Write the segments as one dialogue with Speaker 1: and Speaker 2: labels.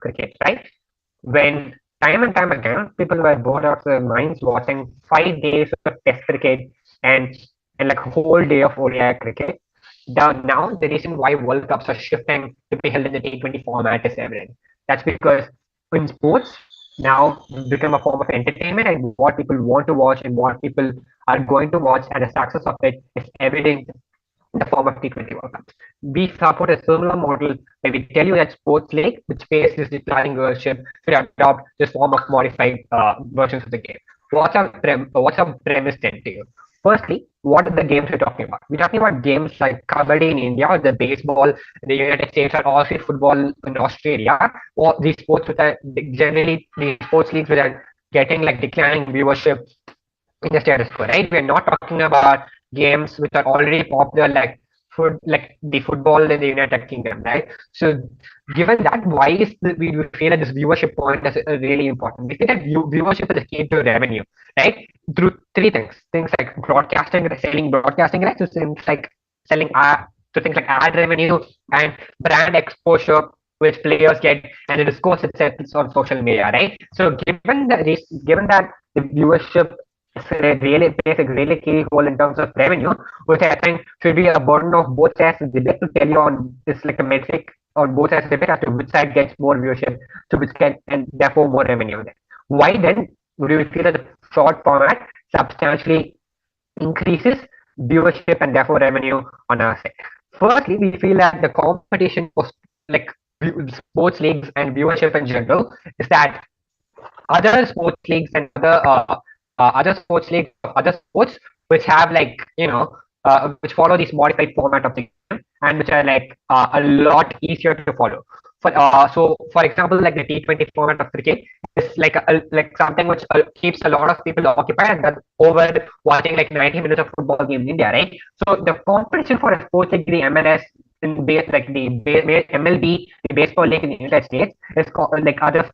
Speaker 1: cricket, right? When time and time again, people were bored out of their minds watching 5 days of Test cricket and like a whole day of ODI cricket. Now, the reason why World Cups are shifting to be held in the T20 format is evident. That's because in sports now become a form of entertainment, and what people want to watch and what people are going to watch, and the success of it is evident in the form of T20 World Cups. We support a similar model where we tell you that sports league, which pays this declining viewership, should adopt this form of modified versions of the game. What's our premise then to you? Firstly, what are the games we're talking about? We're talking about games like Kabaddi in India, or the baseball in the United States, or also football in Australia, or these sports which are generally these sports leagues which are getting like declining viewership in the status quo, right? We're not talking about games which are already popular like the football in the United Kingdom, right? So given that, why is we feel that this viewership point is really important? We feel that viewership is a key to revenue, right? Through three things: things like broadcasting, selling broadcasting rights, to things like selling to things like ad revenue and brand exposure, which players get, and the discourse itself is on social media, right? So given that the viewership really plays a really key role in terms of revenue, which I think should be a burden of both sides of the debate to tell you on this like a metric on both sides of the debate as to which side gets more viewership, to which can and therefore more revenue. Why then would we feel that the short format substantially increases viewership and therefore revenue on our side? Firstly, we feel that the competition for like sports leagues and viewership in general is that other sports leagues and other sports leagues, other sports which have like which follow this modified format of the game and which are like a lot easier to follow. For example, like the T20 format of cricket is like something which keeps a lot of people occupied, and that's over watching like 90 minutes of football game in India, right? So the competition for a sports like the MLS in base like the MLB, the baseball league in the United States is called like other.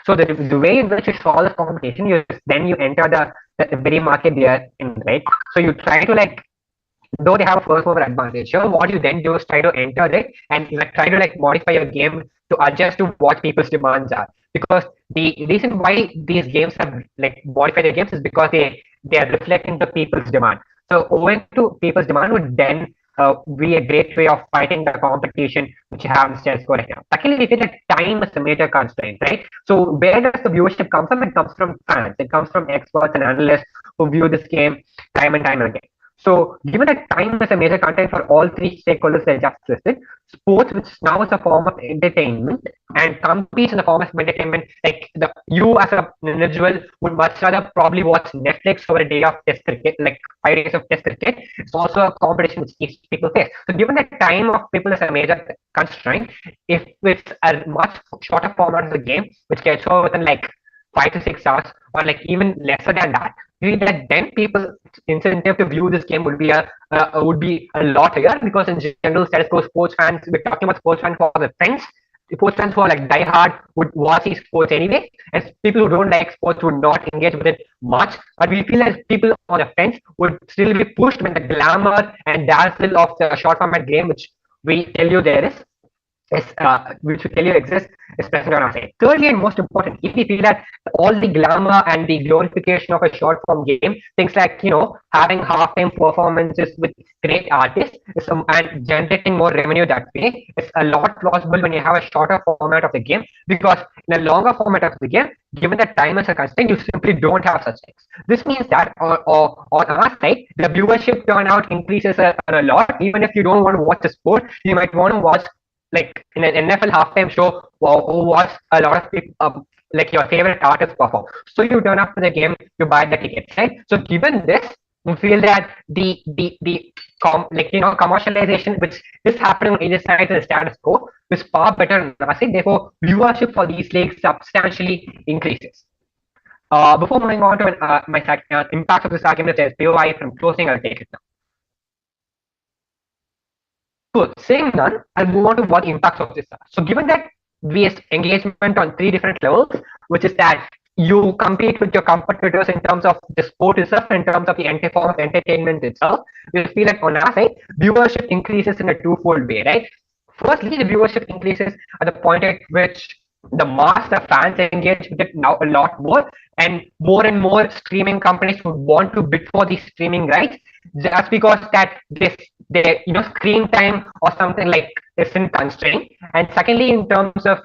Speaker 1: So the way in which you solve the competition, you enter the very market they are in, right? So you try to like, though they have a first mover advantage, sure, what you then do is try to enter it and like try to like modify your game to adjust to what people's demands are. Because the reason why these games have like modified their games is because they are reflecting the people's demand. So owing to people's demand would then be a great way of fighting the competition which you have in status quo right now. Secondly, we feel that time is a major constraint, right? So where does the viewership come from? It comes from fans. It comes from experts and analysts who view this game time and time again. So given that time is a major content for all three stakeholders I just listed, sports, which now is a form of entertainment and competes in the form of entertainment, like you as an individual would much rather probably watch Netflix over a day of test cricket, like 5 days of test cricket. It's also a competition which keeps people face. So given that time of people is a major constraint, if it's a much shorter format of the game, which gets over within like 5 to 6 hours or like even lesser than that, we that then people incentive to view this game would be a lot higher, because in general status quo sports fans, we're talking about sports fans for the fans. Sports fans who are like die hard would watch these sports anyway, and people who don't like sports would not engage with it much. But we feel like people on the fence would still be pushed when the glamour and dazzle of the short format game, which we tell you there is which we tell you exists, is present on our side. Thirdly, and most important, if we feel that all the glamour and the glorification of a short form game, things like having half-time performances with great artists and generating more revenue that way, is a lot plausible when you have a shorter format of the game, because in a longer format of the game, given that time is a constraint, you simply don't have such things. This means that on our side, the viewership turnout increases a lot. Even if you don't want to watch the sport, you might want to watch like in an NFL halftime show, who watch a lot of people, like your favorite artists perform. So you turn up to the game, you buy the tickets, right? So given this, we feel that commercialization which is happening on either side of the status quo is far better than nothing. Therefore, viewership for these leagues substantially increases. Before moving on to my impact of this argument as POI from closing, I'll take it now. So saying none, I'll move on to what the impacts of this are. So given that we have engagement on 3 different levels, which is that you compete with your competitors in terms of the sport itself, in terms of the form of entertainment itself, we feel like on our side, viewership increases in a twofold way, right? Firstly, the viewership increases at the point at which the mass the fans engage with it now a lot more, and more streaming companies would want to bid for these streaming rights just because that this their screen time or something like isn't constrained. And secondly, in terms of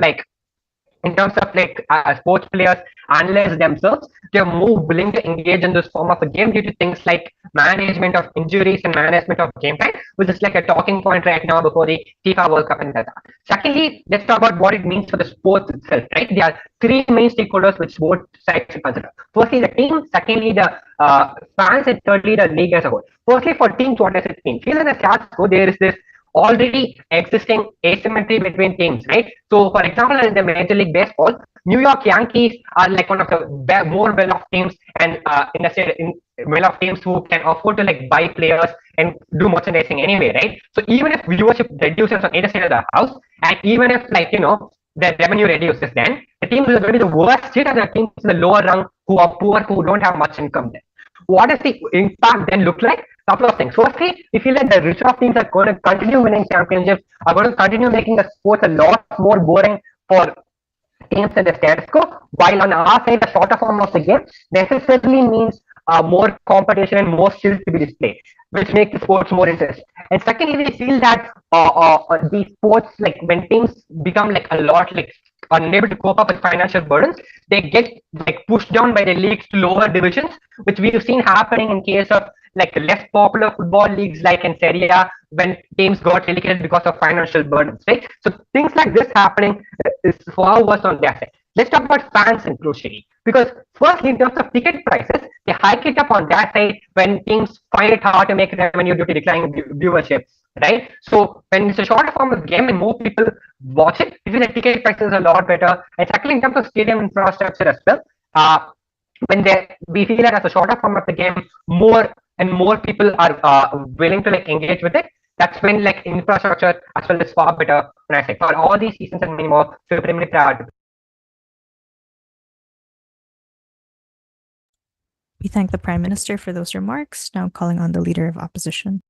Speaker 1: sports players analyze themselves, they're more willing to engage in this form of a game due to things like management of injuries and management of game time, which is like a talking point right now before the FIFA World Cup and that. Secondly, let's talk about what it means for the sports itself, right? There are three main stakeholders which both sides should consider. Firstly, the team, secondly, the fans, and thirdly, the league as a whole. Firstly, for teams, what does it mean? Feel in the stats go, there is this already existing asymmetry between teams, right? So, for example, in the Major League Baseball, New York Yankees are like one of the more well-off teams, and in the state, well-off teams who can afford to like buy players and do merchandising anyway, right? So even if viewership reduces on either side of the house, and even if the revenue reduces, then the teams who are going to be the worst hit are the teams in the lower rung who are poor, who don't have much income. Then what does the impact then look like? Couple of things. Firstly, we feel that the richer off teams are going to continue winning championships, are going to continue making the sports a lot more boring for teams in the status quo, while on our side, the shorter form of the game necessarily means more competition and more skills to be displayed, which makes the sports more interesting. And secondly, we feel that these sports, like when teams become like a lot like unable to cope up with financial burdens, they get like pushed down by the leagues to lower divisions, which we've seen happening in case of like less popular football leagues like in Serie A when teams got relegated because of financial burdens, right? So things like this happening is far worse on their side. Let's talk about fans and crucially, because firstly, in terms of ticket prices, they hike it up on that side when teams find it hard to make revenue due to declining viewership, right? So when it's a shorter form of game and more people watch it, we feel the ticket prices are a lot better. And secondly, in terms of stadium infrastructure as well, we feel that as a shorter form of the game, more and more people are willing to like engage with it. That's when like infrastructure as well is far better. When I say for all these reasons and many more, supremely proud.
Speaker 2: We thank the Prime Minister for those remarks. Now calling on the Leader of Opposition.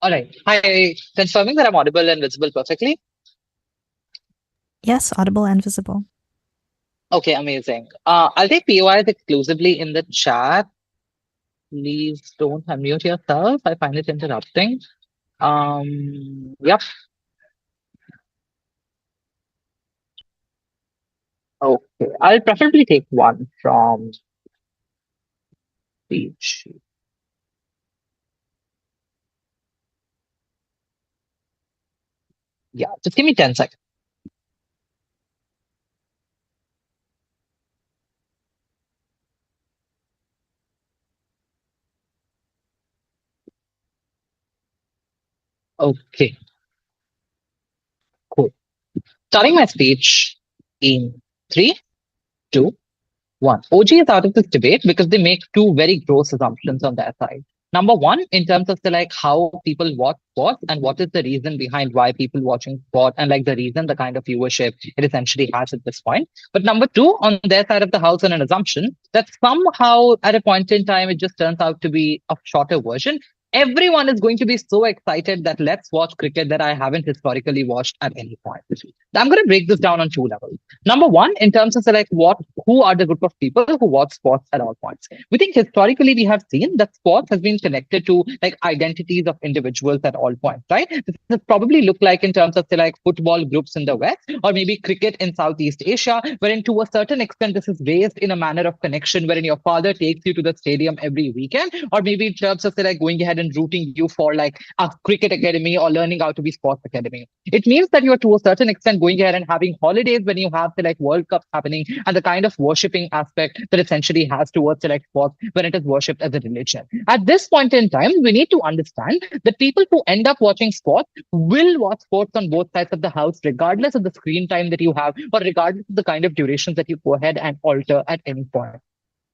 Speaker 3: All right. Hi, confirming that I'm audible and visible perfectly.
Speaker 2: Yes, audible and visible.
Speaker 3: Okay, amazing. I'll take POIs exclusively in the chat. Please don't unmute yourself. I find it interrupting. Yep. Okay, I'll preferably take one from each. Yeah, just give me 10 seconds. Okay, cool. Starting my speech in 3, 2, 1. OG is out of this debate because they make two very gross assumptions on their side. Number one, in terms of the like how people watch sports and what is the reason behind why people watching sport and like the reason, the kind of viewership it essentially has at this point. But number two, on their side of the house, on an assumption that somehow at a point in time it just turns out to be a shorter version. Everyone is going to be so excited that let's watch cricket that I haven't historically watched at any point. I'm going to break this down on two levels. Number one, in terms of like who are the group of people who watch sports at all points? We think historically we have seen that sports has been connected to like identities of individuals at all points, right? This has probably looked like in terms of say like football groups in the West or maybe cricket in Southeast Asia, wherein to a certain extent this is raised in a manner of connection wherein your father takes you to the stadium every weekend, or maybe in terms of say like going ahead and rooting you for like a cricket academy or learning how to be sports academy. It means that you're to a certain extent going ahead and having holidays when you have the like World Cups happening and the kind of worshipping aspect that essentially has towards select sports when it is worshipped as a religion. At this point in time, we need to understand that people who end up watching sports will watch sports on both sides of the house, regardless of the screen time that you have or regardless of the kind of durations that you go ahead and alter at any point.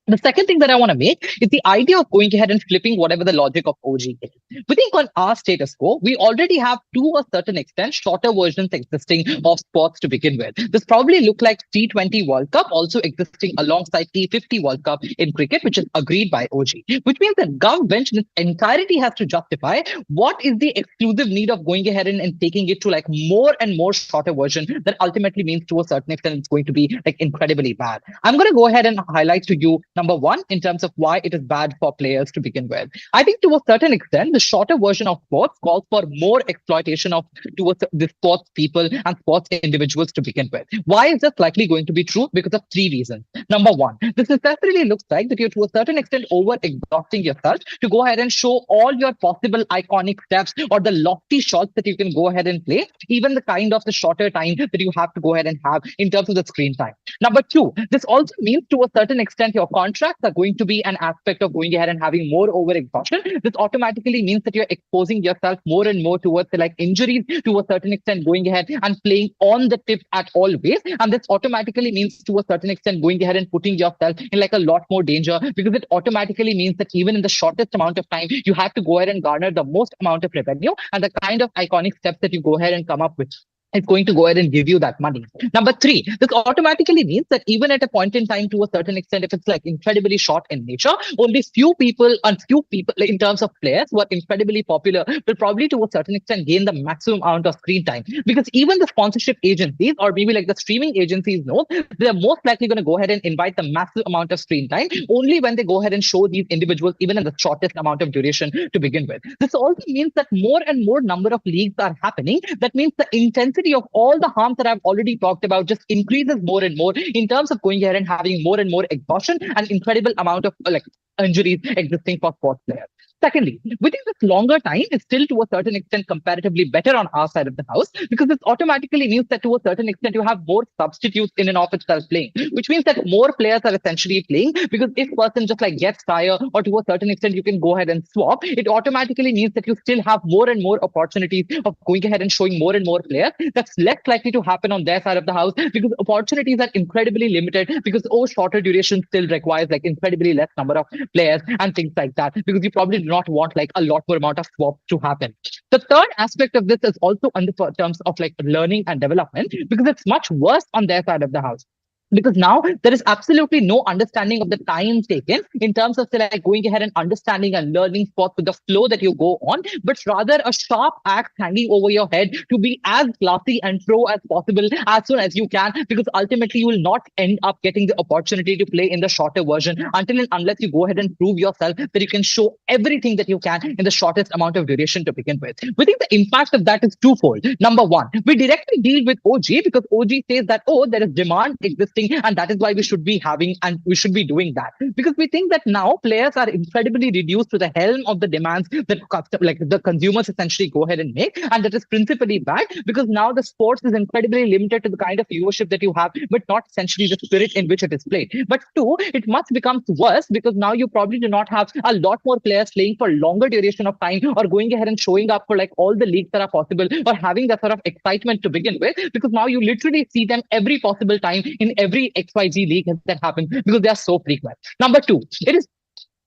Speaker 3: The second thing that I want to make is the idea of going ahead and flipping whatever the logic of OG is. We think on our status quo, we already have to a certain extent shorter versions existing of sports to begin with. This probably look like T20 World Cup also existing alongside T50 World Cup in cricket, which is agreed by OG, which means that Gov bench in its entirety has to justify what is the exclusive need of going ahead and taking it to like more and more shorter version that ultimately means to a certain extent it's going to be like incredibly bad. I'm going to go ahead and highlight to you number one in terms of why it is bad for players to begin with. I think to a certain extent, the shorter version of sports calls for more exploitation of towards the sports people and sports individuals to begin with. Why is this likely going to be true? Because of three reasons. Number one, this necessarily looks like that you're to a certain extent over exhausting yourself to go ahead and show all your possible iconic steps or the lofty shots that you can go ahead and play, even the kind of the shorter time that you have to go ahead and have in terms of the screen time. Number two, this also means to a certain extent your contracts are going to be an aspect of going ahead and having more over exhaustion. This automatically means that you're exposing yourself more and more towards like injuries to a certain extent, going ahead and playing on the tip at all ways. And this automatically means to a certain extent going ahead and putting yourself in like a lot more danger, because it automatically means that even in the shortest amount of time, you have to go ahead and garner the most amount of revenue and the kind of iconic steps that you go ahead and come up with. It's going to go ahead and give you that money. Number three, this automatically means that even at a point in time, to a certain extent, if it's like incredibly short in nature, only few people like, in terms of players who are incredibly popular will probably to a certain extent gain the maximum amount of screen time. Because even the sponsorship agencies or maybe like the streaming agencies know they're most likely going to go ahead and invite the massive amount of screen time only when they go ahead and show these individuals even in the shortest amount of duration to begin with. This also means that more and more number of leagues are happening. That means the intensity of all the harms that I've already talked about just increases more and more in terms of going ahead and having more and more exhaustion and incredible amount of like injuries existing for sports players. Secondly, within this longer time is still to a certain extent comparatively better on our side of the house, because this automatically means that to a certain extent you have more substitutes in and of itself playing, which means that more players are essentially playing, because if person just like gets tired or to a certain extent you can go ahead and swap, it automatically means that you still have more and more opportunities of going ahead and showing more and more players. That's less likely to happen on their side of the house because opportunities are incredibly limited, because shorter duration still requires like incredibly less number of players and things like that, because you probably do not want like a lot more amount of swap to happen. The third aspect of this is also on the terms of like learning and development, because it's much worse on their side of the house. Because now there is absolutely no understanding of the time taken in terms of say, like going ahead and understanding and learning sports with the flow that you go on, but rather a sharp axe hanging over your head to be as classy and pro as possible as soon as you can, because ultimately you will not end up getting the opportunity to play in the shorter version until and unless you go ahead and prove yourself that you can show everything that you can in the shortest amount of duration to begin with. We think the impact of that is twofold. Number one, we directly deal with OG because OG says that, oh, there is demand existing, and that is why we should be having and we should be doing that, because we think that now players are incredibly reduced to the helm of the demands that like the consumers essentially go ahead and make, and that is principally bad, because now the sports is incredibly limited to the kind of viewership that you have, but not essentially the spirit in which it is played. But two, it must become worse because now you probably do not have a lot more players playing for longer duration of time or going ahead and showing up for like all the leagues that are possible or having that sort of excitement to begin with, because now you literally see them every possible time in every XYZ league that happens because they are so frequent. Number two, it is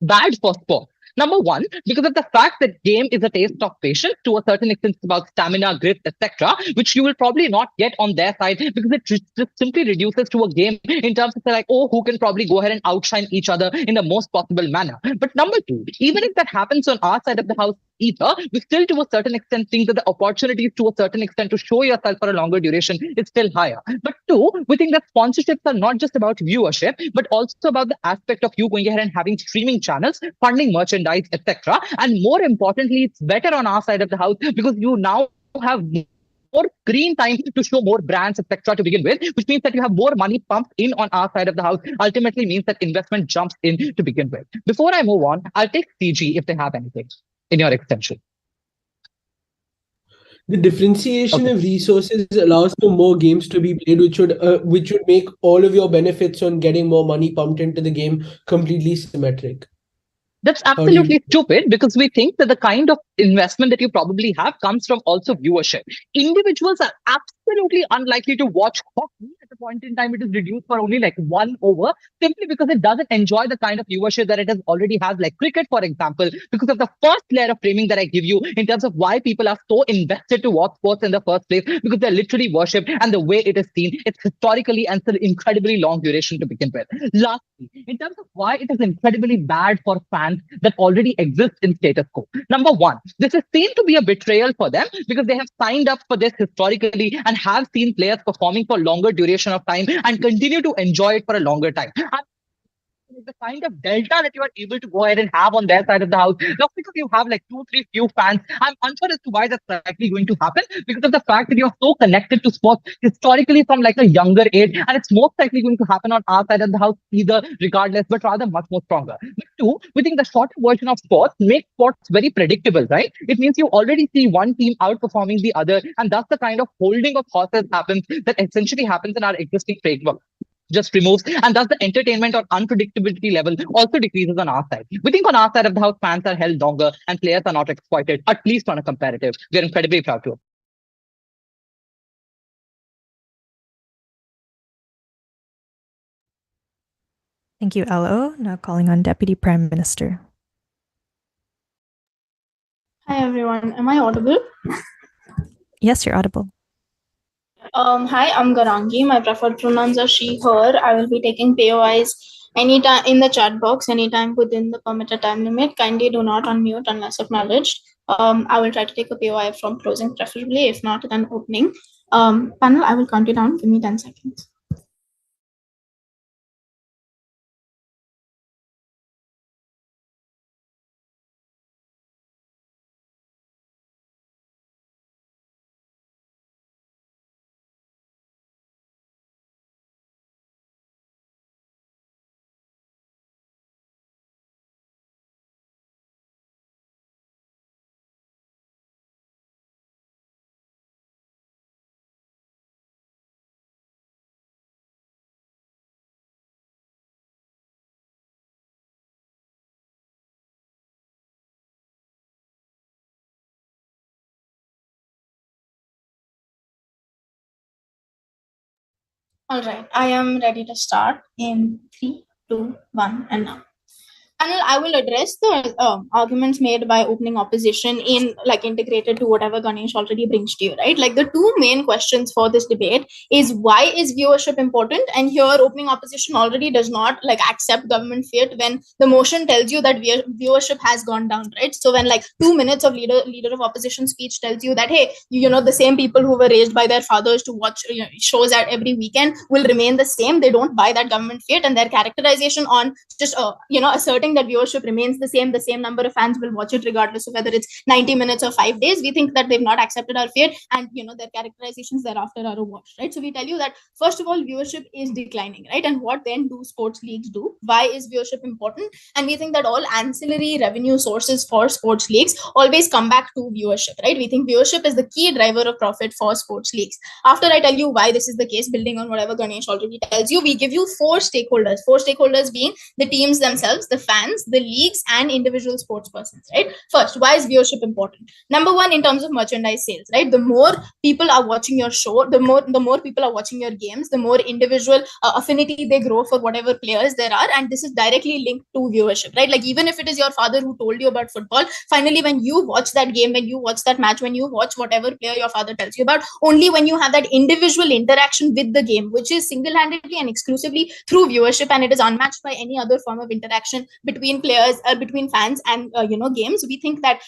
Speaker 3: bad for sport. Number one, because of the fact that game is a taste of patience, to a certain extent it's about stamina, grit, etc., which you will probably not get on their side, because it just simply reduces to a game in terms of like, oh, who can probably go ahead and outshine each other in the most possible manner. But number two, even if that happens on our side of the house either, we still to a certain extent think that the opportunities to a certain extent to show yourself for a longer duration is still higher. But two, we think that sponsorships are not just about viewership, but also about the aspect of you going ahead and having streaming channels, funding merchandise, etc. And more importantly, it's better on our side of the house because you now have more screen time to show more brands, etc. to begin with, which means that you have more money pumped in on our side of the house, ultimately means that investment jumps in to begin with. Before I move on, I'll take CG if they have anything in your extension.
Speaker 4: The differentiation
Speaker 3: Okay.
Speaker 4: of resources allows for more games to be played, which would make all of your benefits on getting more money pumped into the game completely symmetric.
Speaker 3: That's absolutely stupid, because we think that the kind of investment that you probably have comes from also viewership. Individuals are absolutely unlikely to watch hockey at a point in time, it is reduced for only like 1 over, simply because it doesn't enjoy the kind of viewership that it has already has, like cricket, for example, because of the first layer of framing that I give you in terms of why people are so invested to watch sports in the first place, because they're literally worshipped, and the way it is seen, it's historically and still incredibly long duration to begin with. Lastly, in terms of why it is incredibly bad for fans that already exist in status quo. Number one, this is seen to be a betrayal for them because they have signed up for this historically and have seen players performing for longer duration of time and continue to enjoy it for a longer time. The kind of delta that you are able to go ahead and have on their side of the house, just because you have like 2, 3 few fans, I'm unsure as to why that's likely going to happen, because of the fact that you're so connected to sports historically from like a younger age, and it's most likely going to happen on our side of the house either, regardless, but rather much more stronger. But two, we think the shorter version of sports makes sports very predictable, right? It means you already see one team outperforming the other, and thus the kind of holding of horses happens that essentially happens in our existing framework just removes, and thus the entertainment or unpredictability level also decreases on our side. We think on our side of the house, fans are held longer and players are not exploited, at least on a comparative. We're incredibly proud to.
Speaker 2: Thank you, LO. Now calling on Deputy Prime Minister.
Speaker 5: Hi everyone, am I audible?
Speaker 2: Yes, you're audible.
Speaker 5: Hi, I'm Gaurangi. My preferred pronouns are she, her. I will be taking POIs anytime in the chat box, anytime within the permitted time limit. Kindly do not unmute unless acknowledged. I will try to take a POI from closing preferably, if not then opening. Panel, I will count you down. Give me 10 seconds. All right, I am ready to start in 3, 2, 1, and now. Anil, I will address the arguments made by opening opposition in like integrated to whatever Ganesh already brings to you, right? Like the two main questions for this debate is why is viewership important? And here opening opposition already does not like accept government fiat when the motion tells you that viewership has gone down, right? So when like 2 minutes of leader of opposition speech tells you that, hey, you know, the same people who were raised by their fathers to watch shows at every weekend will remain the same. They don't buy that government fiat, and their characterization on just asserting that viewership remains the same number of fans will watch it regardless of whether it's 90 minutes or 5 days. We think that they've not accepted our fiat, and their characterizations thereafter are a wash, right? So we tell you that first of all, viewership is declining, right? And what then do sports leagues do? Why is viewership important? And we think that all ancillary revenue sources for sports leagues always come back to viewership, right? We think viewership is the key driver of profit for sports leagues. After I tell you why this is the case, building on whatever Ganesh already tells you, we give you four stakeholders being the teams themselves, the fans, the leagues, and individual sports persons, right? First, why is viewership important? Number one, in terms of merchandise sales, right? The more people are watching your show, the more people are watching your games, the more individual affinity they grow for whatever players there are, and this is directly linked to viewership, right? Like even if it is your father who told you about football, finally when you watch that game, when you watch that match, when you watch whatever player your father tells you about, only when you have that individual interaction with the game, which is single-handedly and exclusively through viewership, and it is unmatched by any other form of interaction between players, between fans and games. We think that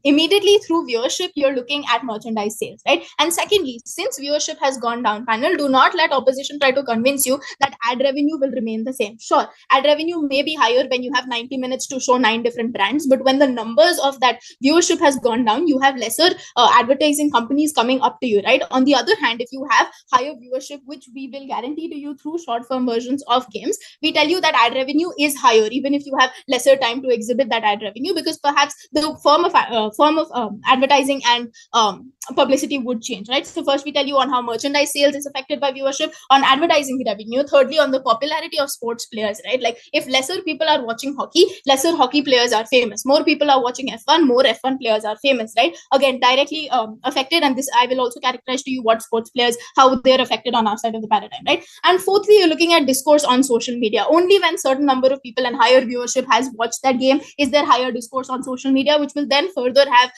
Speaker 5: immediately through viewership you're looking at merchandise sales, right? And secondly, since viewership has gone down, panel, do not let opposition try to convince you that ad revenue will remain the same. Sure, ad revenue may be higher when you have 90 minutes to show 9 different brands, but when the numbers of that viewership has gone down, you have lesser advertising companies coming up to you, right? On the other hand, if you have higher viewership, which we will guarantee to you through short form versions of games, we tell you that ad revenue is higher even if you have lesser time to exhibit that ad revenue, because perhaps the form of advertising and publicity would change, right? So first we tell you on how merchandise sales is affected by viewership, on advertising revenue, thirdly on the popularity of sports players, right? Like if lesser people are watching hockey, lesser hockey players are famous. More people are watching F1, more F1 players are famous, right? Again, directly affected. And this I will also characterize to you what sports players, how they're affected on our side of the paradigm, right? And fourthly, you're looking at discourse on social media. Only when certain number of people and higher viewership has watched that game is there higher discourse on social media, which will then further have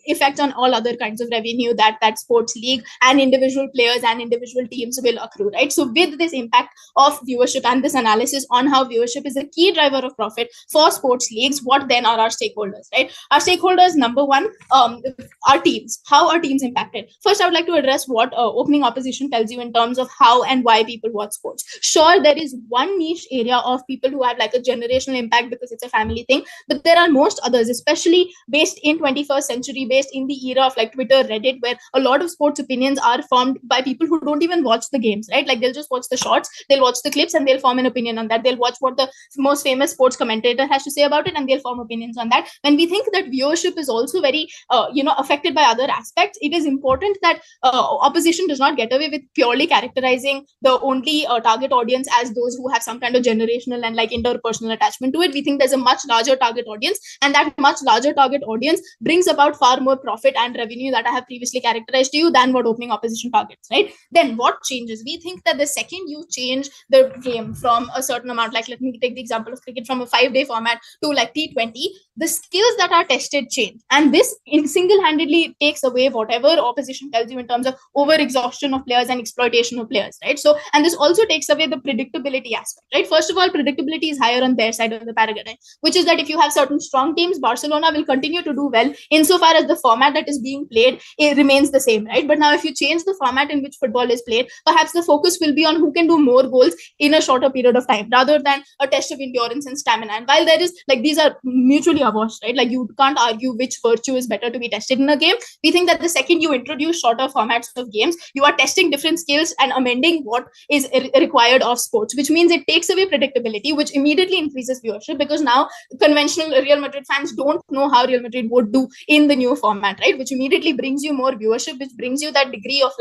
Speaker 5: effects on all other kinds of revenue that sports league and individual players and individual teams will accrue, right? So with this impact of viewership and this analysis on how viewership is a key driver of profit for sports leagues, what then are our stakeholders, right? Our stakeholders, number one, our teams. How are teams impacted? First, I would like to address what opening opposition tells you in terms of how and why people watch sports. Sure, there is one niche area of people who have like a generational impact because it's a family thing, but there are most others, especially based in 21st century, based in the era of like Twitter, Reddit, where a lot of sports opinions are formed by people who don't even watch the games, right? Like they'll just watch the shorts, they'll watch the clips, and they'll form an opinion on that. They'll watch what the most famous sports commentator has to say about it, and they'll form opinions on that. When we think that viewership is also very affected by other aspects, it is important that opposition does not get away with purely characterizing the only target audience as those who have some kind of generational and like interpersonal attachment to it. We think there's a much larger target audience, and that much larger target audience brings about far more profit and revenue that I have previously characterized to you than what opening opposition targets, right? Then what changes? We think that the second you change the game from a certain amount, like let me take the example of cricket, from a 5-day format to like T20, the skills that are tested change, and this single-handedly takes away whatever opposition tells you in terms of over-exhaustion of players and exploitation of players, right? So, and this also takes away the predictability aspect, right? First of all, predictability is higher on their side of the paradigm, which is that if you have certain strong teams, Barcelona will continue to do well insofar as the format that is being played, it remains the same, right? But now if you change the format in which football is played, perhaps the focus will be on who can do more goals in a shorter period of time rather than a test of endurance and stamina. And while there is like these are mutually avouched, right? Like you can't argue which virtue is better to be tested in a game. We think that the second you introduce shorter formats of games, you are testing different skills and amending what is required of sports, which means it takes away predictability, which immediately increases viewership, because now conventional Real Madrid fans don't know how Real Madrid would do in the new format, right? Which immediately brings you more viewership, which brings you that degree of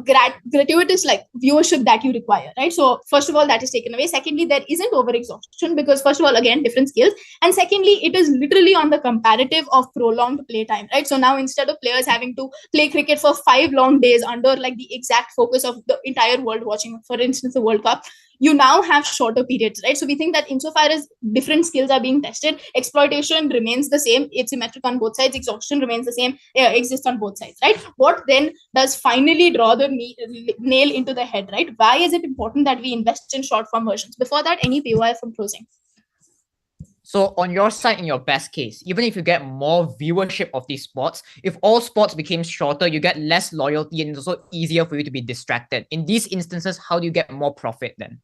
Speaker 5: gratuitous like viewership that you require, right? So first of all, that is taken away. Secondly, there isn't over exhaustion because first of all, again, different skills, and secondly, it is literally on the comparative of prolonged play time, right? So now instead of players having to play cricket for 5 long days under like the exact focus of the entire world watching, for instance, the World Cup, you now have shorter periods, right? So we think that insofar as different skills are being tested, exploitation remains the same, it's symmetric on both sides, exhaustion remains the same, exists on both sides, right? What then does finally draw the nail into the head, right? Why is it important that we invest in short form versions? Before that, any POI from closing?
Speaker 6: So on your side, in your best case, even if you get more viewership of these sports, if all sports became shorter, you get less loyalty and it's also easier for you to be distracted. In these instances, how do you get more profit then?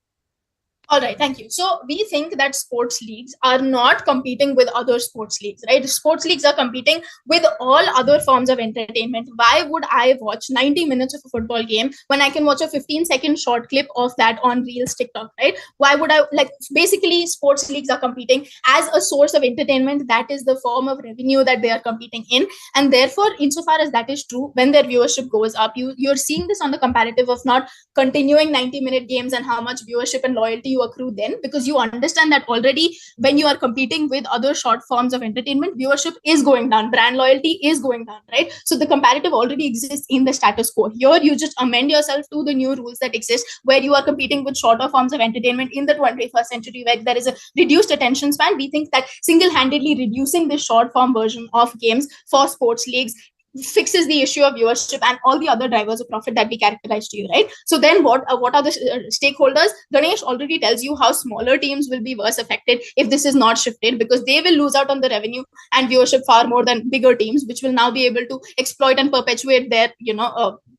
Speaker 5: All right, thank you. So we think that sports leagues are not competing with other sports leagues, right? Sports leagues are competing with all other forms of entertainment. Why would I watch 90 minutes of a football game when I can watch a 15-second short clip of that on Reels, TikTok, right? Why would I, like, basically sports leagues are competing as a source of entertainment. That is the form of revenue that they are competing in. And therefore, insofar as that is true, when their viewership goes up, you're seeing this on the comparative of not continuing 90-minute games and how much viewership and loyalty you accrue then, because you understand that already when you are competing with other short forms of entertainment, viewership is going down, brand loyalty is going down, right? So the comparative already exists in the status quo. Here you just amend yourself to the new rules that exist, where you are competing with shorter forms of entertainment in the 21st century, where there is a reduced attention span. We think that single-handedly reducing this short form version of games for sports leagues fixes the issue of viewership and all the other drivers of profit that we characterized to you, right? So then what are the stakeholders? Ganesh already tells you how smaller teams will be worse affected if this is not shifted, because they will lose out on the revenue and viewership far more than bigger teams, which will now be able to exploit and perpetuate their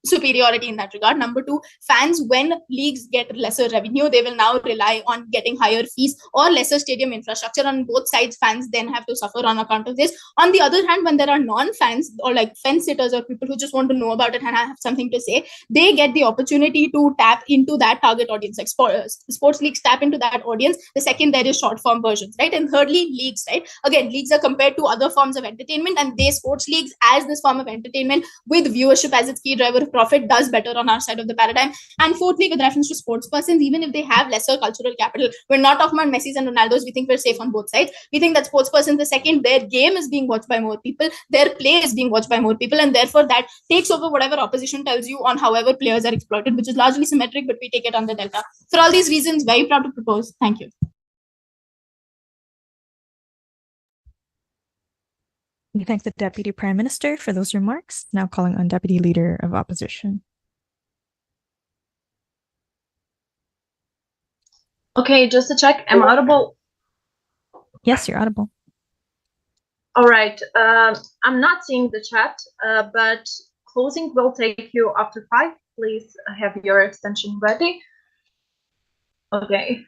Speaker 5: superiority in that regard. Number two, fans, when leagues get lesser revenue, they will now rely on getting higher fees or lesser stadium infrastructure. On both sides, fans then have to suffer on account of this. On the other hand, when there are non-fans or like fence sitters or people who just want to know about it and have something to say, they get the opportunity to tap into that target audience. Like sports leagues tap into that audience the second there is short form versions, right? And thirdly, leagues, right? Again, leagues are compared to other forms of entertainment, and sports leagues as this form of entertainment with viewership as its key driver of profit does better on our side of the paradigm. And fourthly, with reference to sports persons, even if they have lesser cultural capital, we're not talking about Messi's and Ronaldo's. We think we're safe on both sides. We think that sports persons, the second their game is being watched by more people, their play is being watched by more people, and therefore that takes over whatever opposition tells you on however players are exploited, which is largely symmetric, but we take it on the delta. For all these reasons, very proud to propose. Thank you.
Speaker 2: We thank the Deputy Prime Minister for those remarks. Now calling on Deputy Leader of Opposition.
Speaker 7: Okay, just to check, am I audible?
Speaker 2: Yes, you're audible.
Speaker 7: All right. I'm not seeing the chat, but closing will take you after 5. Please have your extension ready. Okay.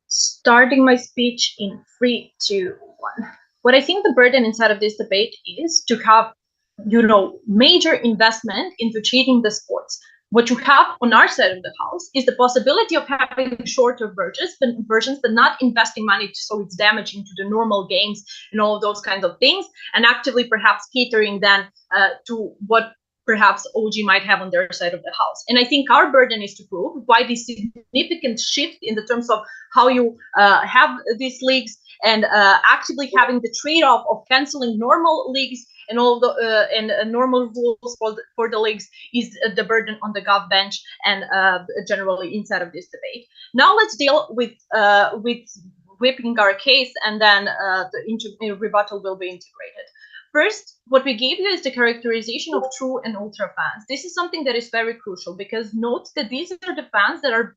Speaker 7: Starting my speech in 3, 2, 1. What I think the burden inside of this debate is to have, major investment into cheating the sports. What you have on our side of the house is the possibility of having shorter versions, but not investing money so it's damaging to the normal games and all of those kinds of things, and actively perhaps catering then to what perhaps OG might have on their side of the house. And I think our burden is to prove why this significant shift in the terms of how you have these leagues and actively having the trade-off of canceling normal leagues and all the normal rules for the leagues is the burden on the gov bench and generally inside of this debate. Now let's deal with whipping our case, and then the rebuttal will be integrated. First, what we gave you is the characterization of true and ultra fans. This is something that is very crucial because note that these are the fans that are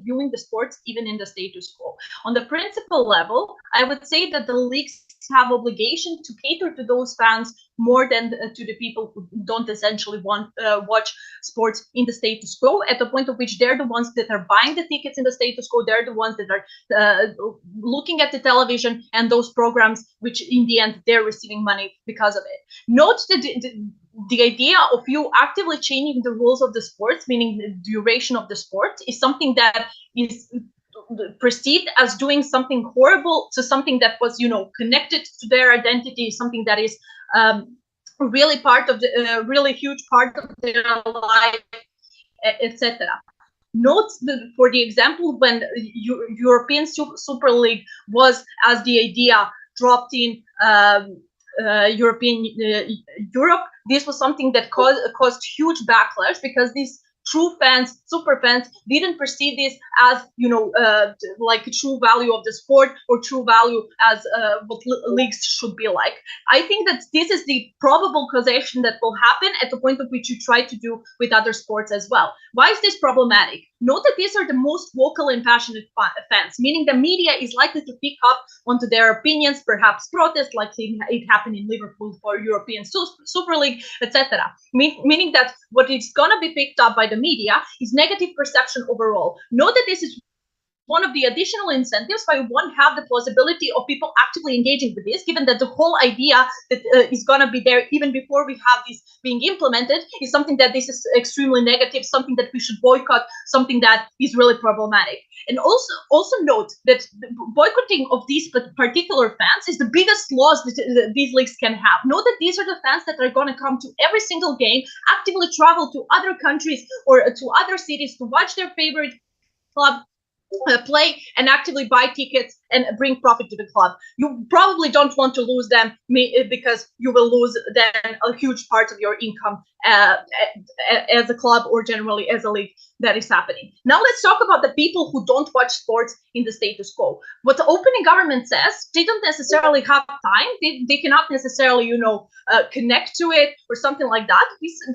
Speaker 7: viewing the sports even in the status quo. On the principal level, I would say that the leagues have obligation to cater to those fans more than to the people who don't essentially want watch sports in the status quo, at the point of which they're the ones that are buying the tickets in the status quo, they're the ones that are looking at the television and those programs, which in the end they're receiving money because of it. Note that the idea of you actively changing the rules of the sports, meaning the duration of the sport, is something that is perceived as doing something horrible to something that was, connected to their identity, something that is really part of the really huge part of their life, etc. Note for the example when European Super League was, as the idea, dropped in Europe, this was something that caused huge backlash because these true fans, super fans, didn't perceive this as, like a true value of the sport or true value as what leagues should be like. I think that this is the probable causation that will happen at the point at which you try to do with other sports as well. Why is this problematic? Note that these are the most vocal and passionate fans, meaning the media is likely to pick up onto their opinions, perhaps protest, like it happened in Liverpool for European Super League, etc. Meaning that what is going to be picked up by the media is negative perception overall. Note that this is one of the additional incentives why we won't have the plausibility of people actively engaging with this, given that the whole idea that is going to be there even before we have this being implemented is something that this is extremely negative, something that we should boycott, something that is really problematic. And also note that the boycotting of these particular fans is the biggest loss that these leagues can have. Note that these are the fans that are going to come to every single game, actively travel to other countries or to other cities to watch their favorite club play and actively buy tickets and bring profit to the club. You probably don't want to lose them because you will lose then a huge part of your income as a club or generally as a league that is happening. Now let's talk about the people who don't watch sports in the status quo. What the opening government says, they don't necessarily have time. They cannot necessarily, connect to it or something like that.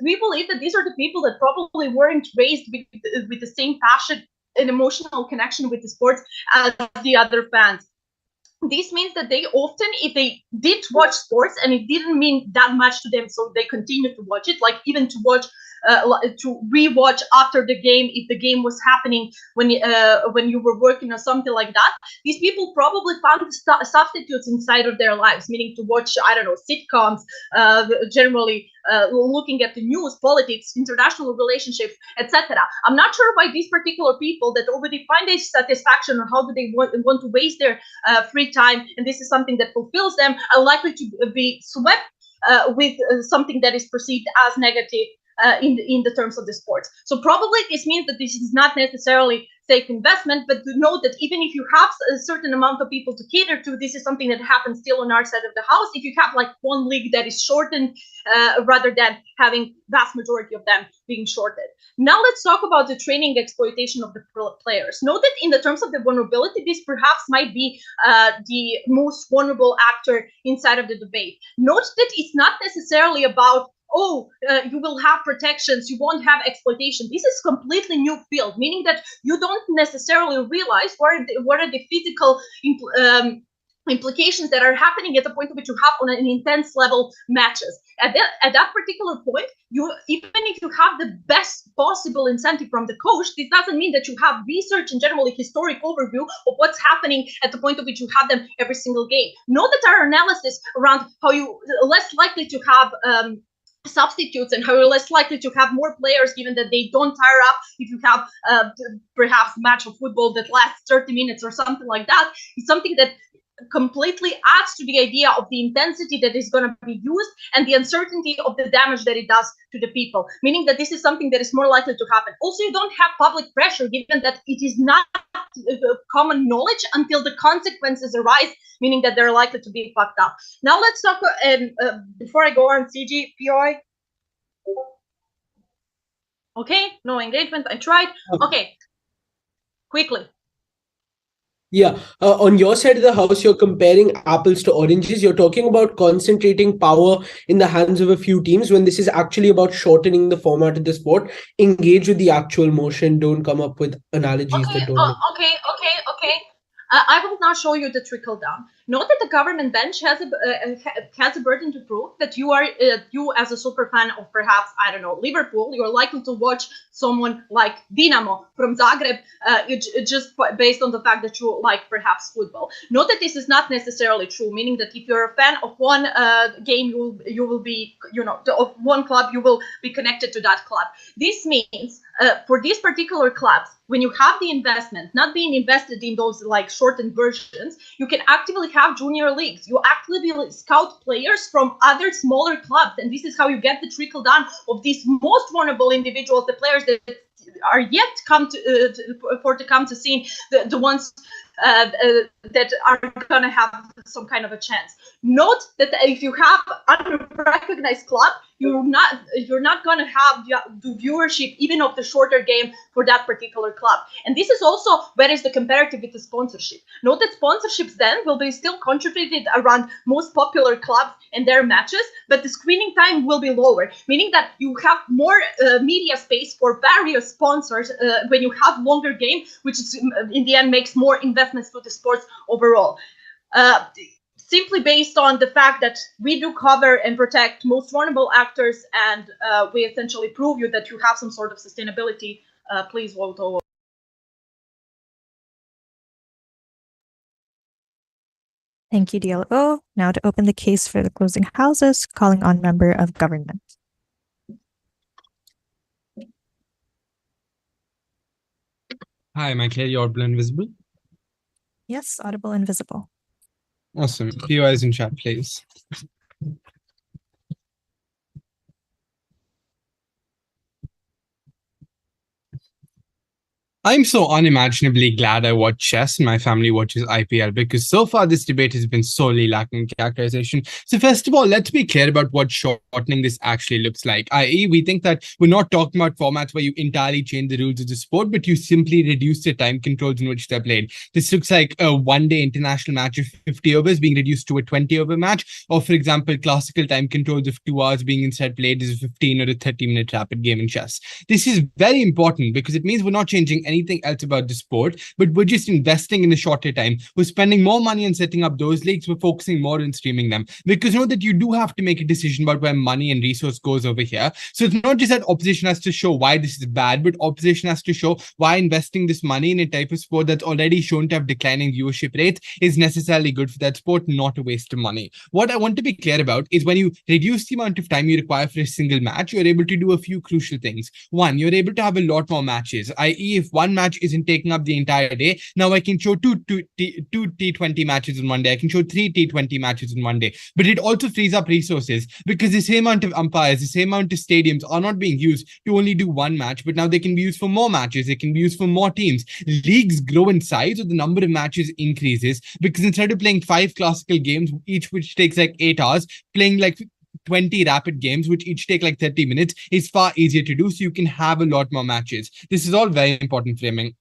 Speaker 7: We believe that these are the people that probably weren't raised with the same passion an emotional connection with the sports as the other fans. This means that they often, if they did watch sports and it didn't mean that much to them, so they continue to watch it, like even to watch to rewatch after the game if the game was happening when you were working or something like that. These people probably found substitutes inside of their lives, meaning to watch, I don't know, sitcoms, generally looking at the news, politics, international relationships, etc. I'm not sure why these particular people that already find a satisfaction, or how do they want to waste their free time, and this is something that fulfills them, are likely to be swept with something that is perceived as negative in the terms of the sports. So probably this means that this is not necessarily safe investment, but to note that even if you have a certain amount of people to cater to, this is something that happens still on our side of the house. If you have like one league that is shortened, rather than having vast majority of them being shorted. Now let's talk about the training exploitation of the players. Note that in the terms of the vulnerability, this perhaps might be the most vulnerable actor inside of the debate. Note that it's not necessarily about you will have protections, you won't have exploitation. This is completely new field, meaning that you don't necessarily realize what are the physical implications that are happening at the point at which you have on an intense level matches. At that particular point, even if you have the best possible incentive from the coach, this doesn't mean that you have research and generally historic overview of what's happening at the point at which you have them every single game. Note that our analysis around how you less likely to have substitutes and how you're less likely to have more players given that they don't tire up if you have perhaps match of football that lasts 30 minutes or something like that, is something that completely adds to the idea of the intensity that is going to be used and the uncertainty of the damage that it does to the people, meaning that this is something that is more likely to happen. Also, you don't have public pressure given that it is not common knowledge until the consequences arise, meaning that they're likely to be fucked up. Now let's talk, before I go on CG, POI. Okay, no engagement, I tried. Okay, quickly.
Speaker 4: Yeah, on your side of the house, you're comparing apples to oranges. You're talking about concentrating power in the hands of a few teams when this is actually about shortening the format of the sport. Engage with the actual motion. Don't come up with analogies that don't make
Speaker 7: Okay. I will now show you the trickle down. Note that the government bench has a burden to prove that you as a super fan of perhaps, I don't know, Liverpool, you're likely to watch someone like Dinamo from Zagreb just based on the fact that you like perhaps football. Note that this is not necessarily true, meaning that if you're a fan of one game, you will be, of one club, you will be connected to that club. This means for these particular clubs, when you have the investment, not being invested in those like shortened versions, you can actively have junior leagues. You actively scout players from other smaller clubs, and this is how you get the trickle down of these most vulnerable individuals, the players that are yet to come to see, the ones that are going to have some kind of a chance. Note that if you have unrecognized club, you're not going to have the viewership even of the shorter game for that particular club. And this is also where is the comparative with the sponsorship. Note that sponsorships then will be still concentrated around most popular clubs and their matches, but the screening time will be lower, meaning that you have more media space for various sponsors when you have longer game, which is, in the end makes more investments to the sports overall. Simply based on the fact that we do cover and protect most vulnerable actors, and we essentially prove you that you have some sort of sustainability, please vote over.
Speaker 2: Thank you, DLO. Now to open the case for the closing houses, calling on member of government.
Speaker 8: Hi, am I clearly audible and visible?
Speaker 2: Yes, audible and visible.
Speaker 8: Awesome. POIs in chat, please. I'm so unimaginably glad I watch chess and my family watches IPL because so far this debate has been sorely lacking in characterization. So first of all, let's be clear about what shortening this actually looks like, i.e. we think that we're not talking about formats where you entirely change the rules of the sport, but you simply reduce the time controls in which they're played. This looks like a one-day international match of 50 overs being reduced to a 20-over match, or for example, classical time controls of 2 hours being instead played as a 15 or a 30-minute rapid game in chess. This is very important because it means we're not changing anything else about the sport, but we're just investing in a shorter time. We're spending more money on setting up those leagues. We're focusing more on streaming them, because that you do have to make a decision about where money and resource goes over here. So it's not just that opposition has to show why this is bad, but opposition has to show why investing this money in a type of sport that's already shown to have declining viewership rates is necessarily good for that sport, not a waste of money. What I want to be clear about is when you reduce the amount of time you require for a single match, you're able to do a few crucial things. One, you're able to have a lot more matches, i.e. if one match isn't taking up the entire day, now I can show two T20 matches in one day, I can show three T20 matches in one day. But it also frees up resources, because the same amount of umpires, the same amount of stadiums are not being used to only do one match, but now they can be used for more matches, they can be used for more teams. Leagues grow in size, or the number of matches increases, because instead of playing 5 classical games, each which takes like 8 hours, playing like 20 rapid games, which each take like 30 minutes, is far easier to do, so you can have a lot more matches. This is all very important framing.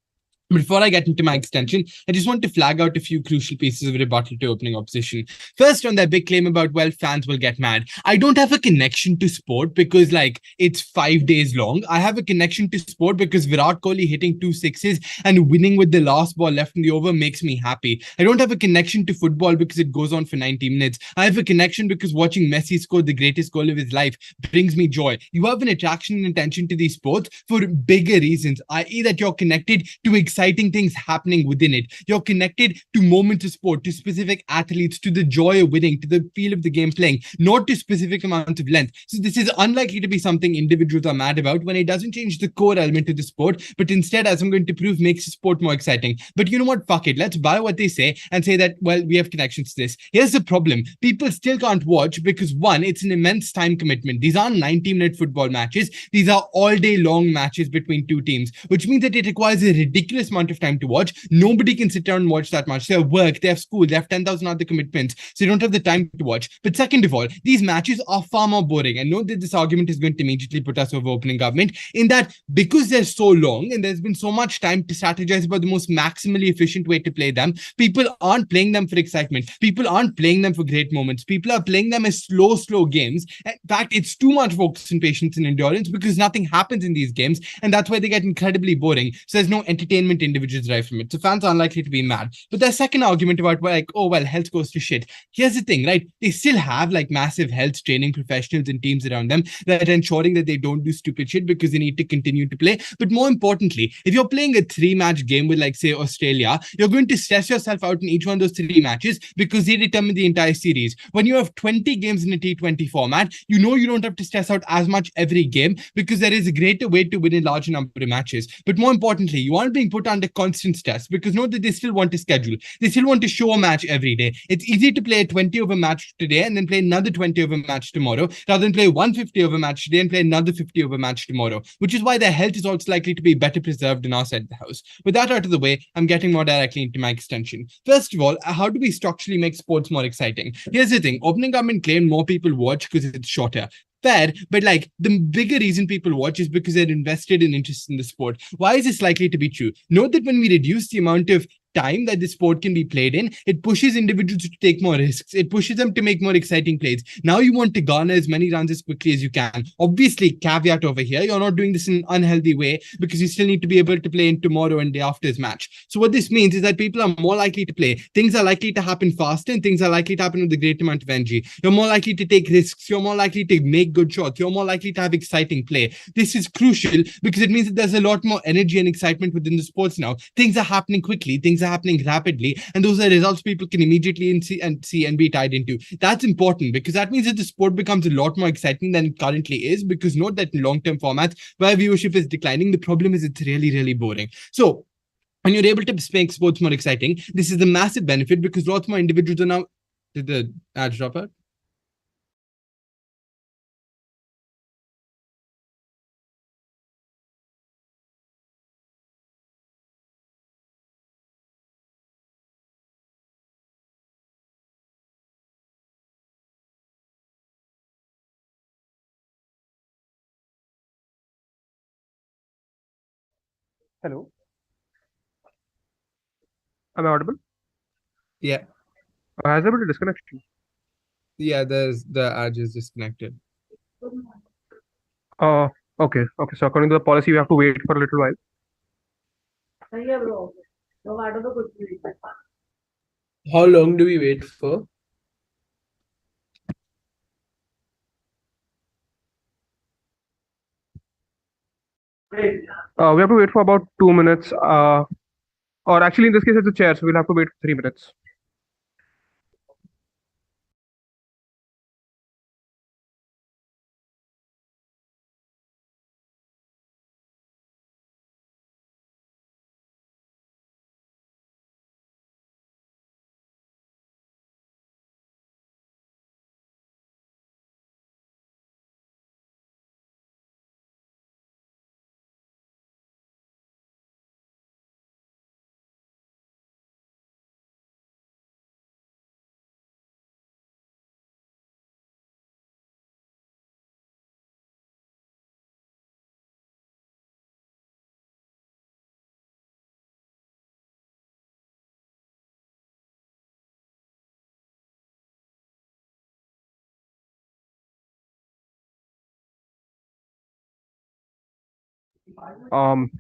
Speaker 8: Before I get into my extension, I just want to flag out a few crucial pieces of rebuttal to opening opposition. First, on their big claim about, well, fans will get mad. I don't have a connection to sport because, like, it's 5 days long. I have a connection to sport because Virat Kohli hitting 2 sixes and winning with the last ball left in the over makes me happy. I don't have a connection to football because it goes on for 90 minutes. I have a connection because watching Messi score the greatest goal of his life brings me joy. You have an attraction and attention to these sports for bigger reasons, i.e. that you're connected to exciting things happening within it. You're connected to moments of sport, to specific athletes, to the joy of winning, to the feel of the game playing, not to specific amounts of length. So this is unlikely to be something individuals are mad about when it doesn't change the core element of the sport, but instead, as I'm going to prove, makes the sport more exciting. But you know what? Fuck it. Let's buy what they say and say that, well, we have connections to this. Here's the problem. People still can't watch because, one, it's an immense time commitment. These aren't 90-minute football matches. These are all-day long matches between two teams, which means that it requires a ridiculous amount of time to watch. Nobody can sit down and watch that much. They have work, they have school, they have 10,000 other commitments, so they don't have the time to watch. But second of all, these matches are far more boring. And note that this argument is going to immediately put us over opening government, in that because they're so long and there's been so much time to strategize about the most maximally efficient way to play them, people aren't playing them for excitement. People aren't playing them for great moments. People are playing them as slow games. In fact, it's too much focus and patience and endurance because nothing happens in these games, and that's why they get incredibly boring. So there's no entertainment individuals derive from it. So fans are unlikely to be mad. But their second argument about, well, like, oh, well, health goes to shit. Here's the thing, right? They still have like massive health training professionals and teams around them that are ensuring that they don't do stupid shit because they need to continue to play. But more importantly, if you're playing a 3-match game with, like, say, Australia, you're going to stress yourself out in each one of those 3 matches because they determine the entire series. When you have 20 games in a T20 format, you know you don't have to stress out as much every game because there is a greater way to win a larger number of matches. But more importantly, you aren't being put under constant stress because note that they still want to schedule. They still want to show a match every day. It's easy to play a 20-over match today and then play another 20-over match tomorrow, rather than play one 50-over match today and play another 50-over match tomorrow, which is why their health is also likely to be better preserved in our side of the house. With that out of the way, I'm getting more directly into my extension. First of all, how do we structurally make sports more exciting? Here's the thing. Opening government claimed more people watch because it's shorter. Fair, but like the bigger reason people watch is because they're invested in interest in the sport. Why is this likely to be true? Note that when we reduce the amount of time that the sport can be played in, it pushes individuals to take more risks. It pushes them to make more exciting plays. Now you want to garner as many runs as quickly as you can. Obviously, caveat over here, you're not doing this in an unhealthy way because you still need to be able to play in tomorrow and day after's match. So what this means is that people are more likely to play. Things are likely to happen faster and things are likely to happen with a great amount of energy. You're more likely to take risks. You're more likely to make good shots. You're more likely to have exciting play. This is crucial because it means that there's a lot more energy and excitement within the sports now. Things are happening quickly. Things are happening rapidly, and those are results people can immediately see and be tied into. That's important because that means that the sport becomes a lot more exciting than it currently is, because note that in long-term formats where viewership is declining, the problem is it's really boring. So when you're able to make sports more exciting, this is the massive benefit because lots more individuals are now... Did the ads drop out?
Speaker 9: Hello. Am I audible?
Speaker 8: Yeah.
Speaker 9: Has there been a disconnection?
Speaker 8: Yeah, there's the ad is disconnected.
Speaker 9: Okay. So according to the policy, we have to wait for a little while.
Speaker 4: How long do we wait for?
Speaker 9: We have to wait for about 2 minutes. Or actually, in this case, it's a chair, so we'll have to wait for 3 minutes.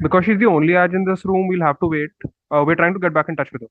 Speaker 9: Because she's the only Aj in this room, we'll have to wait. We're trying to get back in touch with her.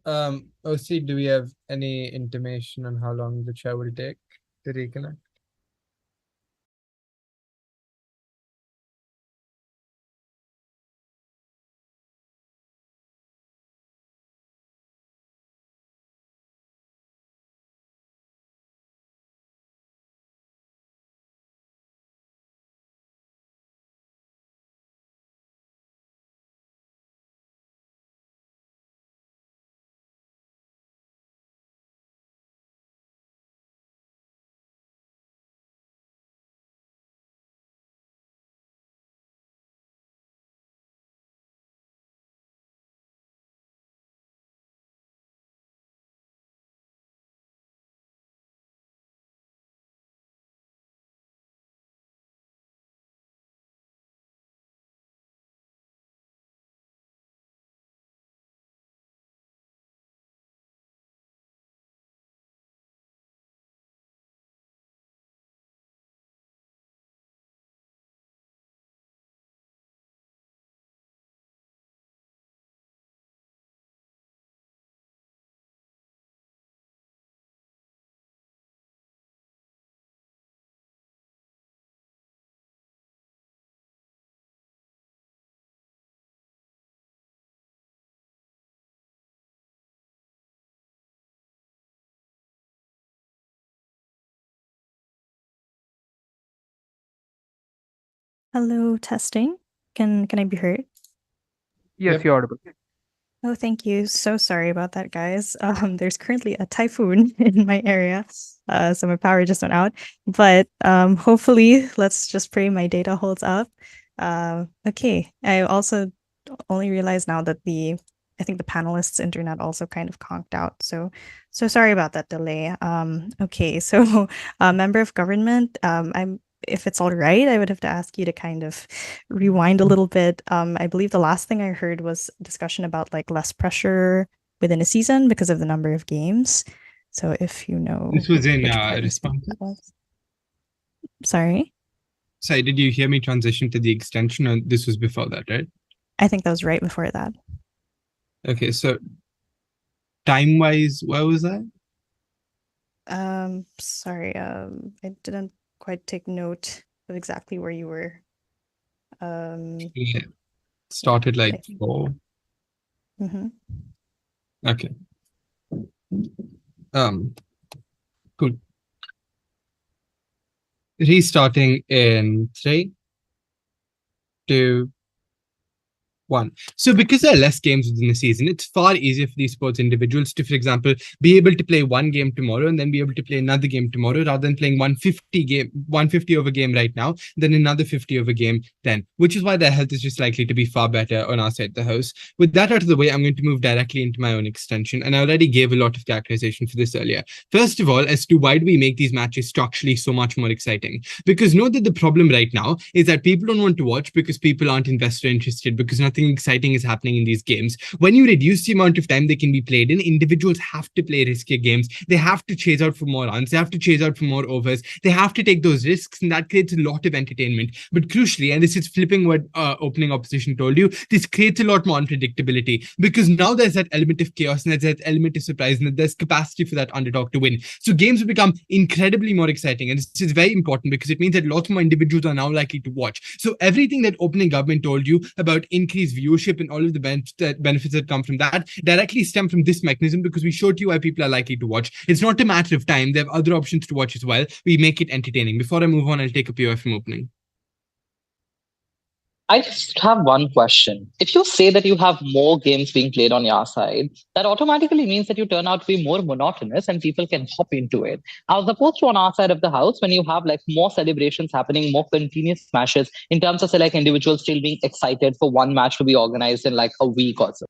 Speaker 8: OC, do we have any intimation on how long the chair will take to reconnect?
Speaker 2: Hello, testing. Can I be heard?
Speaker 9: Yes,
Speaker 8: Yep.
Speaker 9: you're audible.
Speaker 2: Oh, thank you. So sorry about that, guys. There's currently a typhoon in my area, so my power just went out. But hopefully, let's just pray my data holds up. Okay. I also only realized now that I think the panelists' internet also kind of conked out. So sorry about that delay. Okay. So, member of government, if it's all right, I would have to ask you to kind of rewind a little bit. I believe the last thing I heard was discussion about like less pressure within a season because of the number of games. So if you know,
Speaker 8: This was in
Speaker 2: which part of the
Speaker 8: response.
Speaker 2: that was. Sorry,
Speaker 8: Sorry, did you hear me transition to the extension, or this was before that, right?
Speaker 2: I think that was right before that.
Speaker 8: Okay, so time-wise, where was that?
Speaker 2: Sorry, I didn't quite take note of exactly where you were.
Speaker 8: Yeah. Started like
Speaker 2: I think-
Speaker 8: 4.
Speaker 2: Mhm.
Speaker 8: Okay. Cool. Restarting in 3, 2, 1. So because there are less games within the season, it's far easier for these sports individuals to, for example, be able to play one game tomorrow and then be able to play another game tomorrow, rather than playing 150 over game right now, then another 50 over game then, which is why their health is just likely to be far better on our side of the house. With that out of the way, I'm going to move directly into my own extension, and I already gave a lot of characterization for this earlier. First of all, as to why do we make these matches structurally so much more exciting? Because know that the problem right now is that people don't want to watch because people aren't invested or interested, because nothing exciting is happening in these games. When you reduce the amount of time they can be played in, individuals have to play riskier games. They have to chase out for more runs. They have to chase out for more overs. They have to take those risks, and that creates a lot of entertainment. But crucially, and this is flipping what opening opposition told you, this creates a lot more unpredictability, because now there's that element of chaos and there's that element of surprise, and there's capacity for that underdog to win. So games will become incredibly more exciting, and this is very important because it means that lots more individuals are now likely to watch. So everything that opening government told you about increased viewership and all of the benefits that come from that directly stem from this mechanism, because we showed you why people are likely to watch. It's not a matter of time. They have other options to watch as well. We make it entertaining. Before I move on, I'll take a POF from opening.
Speaker 3: I just have one question. If you say that you have more games being played on your side, that automatically means that you turn out to be more monotonous and people can hop into it. As opposed to on our side of the house, when you have like more celebrations happening, more continuous matches, in terms of say, like individuals still being excited for one match to be organized in like a week or so.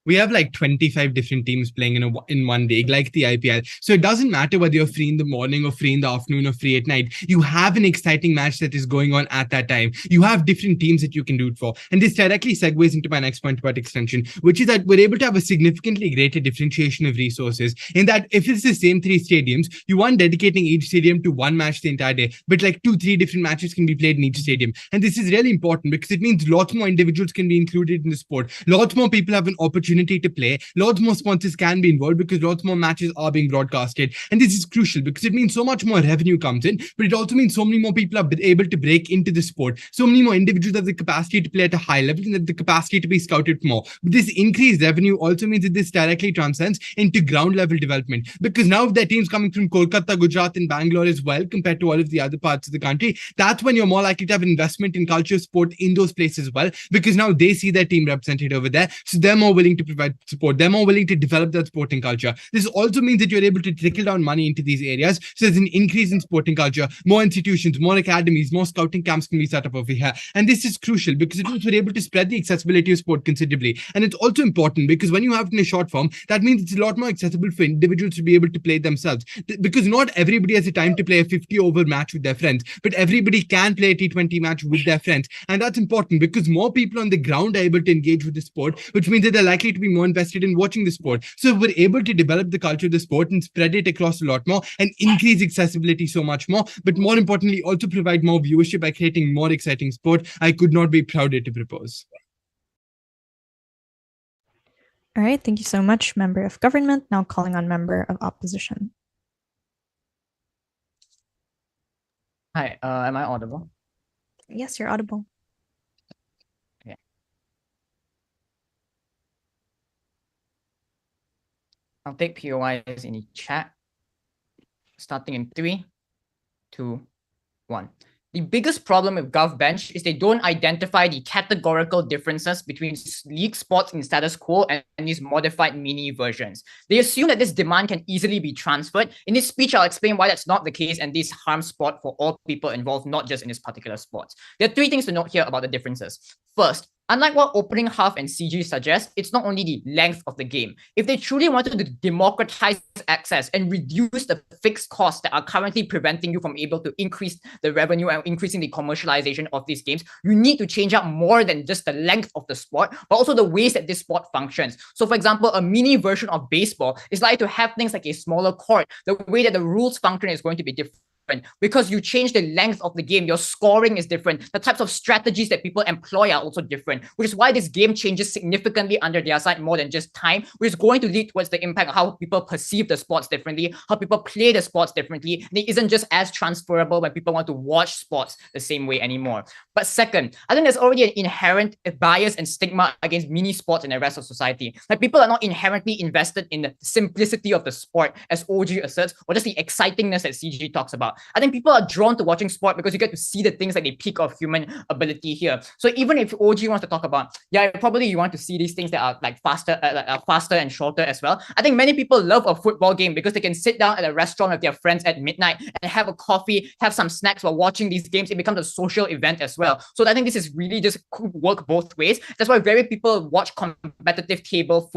Speaker 8: We have like 25 different teams playing in one league, like the IPL. So it doesn't matter whether you're free in the morning or free in the afternoon or free at night. You have an exciting match that is going on at that time. You have different teams that you can root for. And this directly segues into my next point about extension, which is that we're able to have a significantly greater differentiation of resources, in that if it's the same 3 stadiums, you aren't dedicating each stadium to one match the entire day, but like 2-3 different matches can be played in each stadium. And this is really important because it means lots more individuals can be included in the sport. Lots more people have an opportunity opportunity to play, lots more sponsors can be involved because lots more matches are being broadcasted. And this is crucial because it means so much more revenue comes in, but it also means so many more people are able to break into the sport. So many more individuals have the capacity to play at a high level and have the capacity to be scouted more. But this increased revenue also means that this directly transcends into ground level development, because now if there are teams coming from Kolkata, Gujarat and Bangalore as well compared to all of the other parts of the country, that's when you're more likely to have investment in culture sport in those places as well, because now they see their team represented over there, so they're more willing to provide support, they're more willing to develop that sporting culture. This also means that you're able to trickle down money into these areas, so there's an increase in sporting culture, more institutions, more academies, more scouting camps can be set up over here. And this is crucial because it means we're able to spread the accessibility of sport considerably. And it's also important because when you have it in a short form, that means it's a lot more accessible for individuals to be able to play themselves, because not everybody has the time to play a 50-over match with their friends, but everybody can play a T20 match with their friends. And that's important because more people on the ground are able to engage with the sport, which means that they're likely to be more invested in watching the sport. So we're able to develop the culture of the sport and spread it across a lot more and increase accessibility so much more, but more importantly also provide more viewership by creating more exciting sport. I could not be prouder to propose.
Speaker 2: All right, thank you so much, member of government. Now calling on member of opposition.
Speaker 6: Hi, am I audible?
Speaker 2: Yes, you're audible.
Speaker 6: Okay. I'll take POIs in the chat. Starting in 3, 2, 1. The biggest problem with GovBench is they don't identify the categorical differences between league sports in status quo and these modified mini versions. They assume that this demand can easily be transferred. In this speech, I'll explain why that's not the case, and this harms sport for all people involved, not just in this particular sport. There are 3 things to note here about the differences. First, unlike what opening half and CG suggest, it's not only the length of the game. If they truly wanted to democratize access and reduce the fixed costs that are currently preventing you from able to increase the revenue and increasing the commercialization of these games, you need to change up more than just the length of the sport, but also the ways that this sport functions. So for example, a mini version of baseball is likely to have things like a smaller court. The way that the rules function is going to be different. Because you change the length of the game, your scoring is different. The types of strategies that people employ are also different, which is why this game changes significantly under their side more than just time, which is going to lead towards the impact of how people perceive the sports differently, how people play the sports differently. And it isn't just as transferable when people want to watch sports the same way anymore. But second, I think there's already an inherent bias and stigma against mini sports in the rest of society. Like people are not inherently invested in the simplicity of the sport, as OG asserts, or just the excitingness that CG talks about. I think people are drawn to watching sport because you get to see the things like the peak of human ability here. So even if OG wants to talk about, yeah, probably you want to see these things that are like faster and shorter as well. I think many people love a football game because they can sit down at a restaurant with their friends at midnight and have a coffee, have some snacks while watching these games. It becomes a social event as well. So I think this is really just could work both ways. That's why very people watch competitive table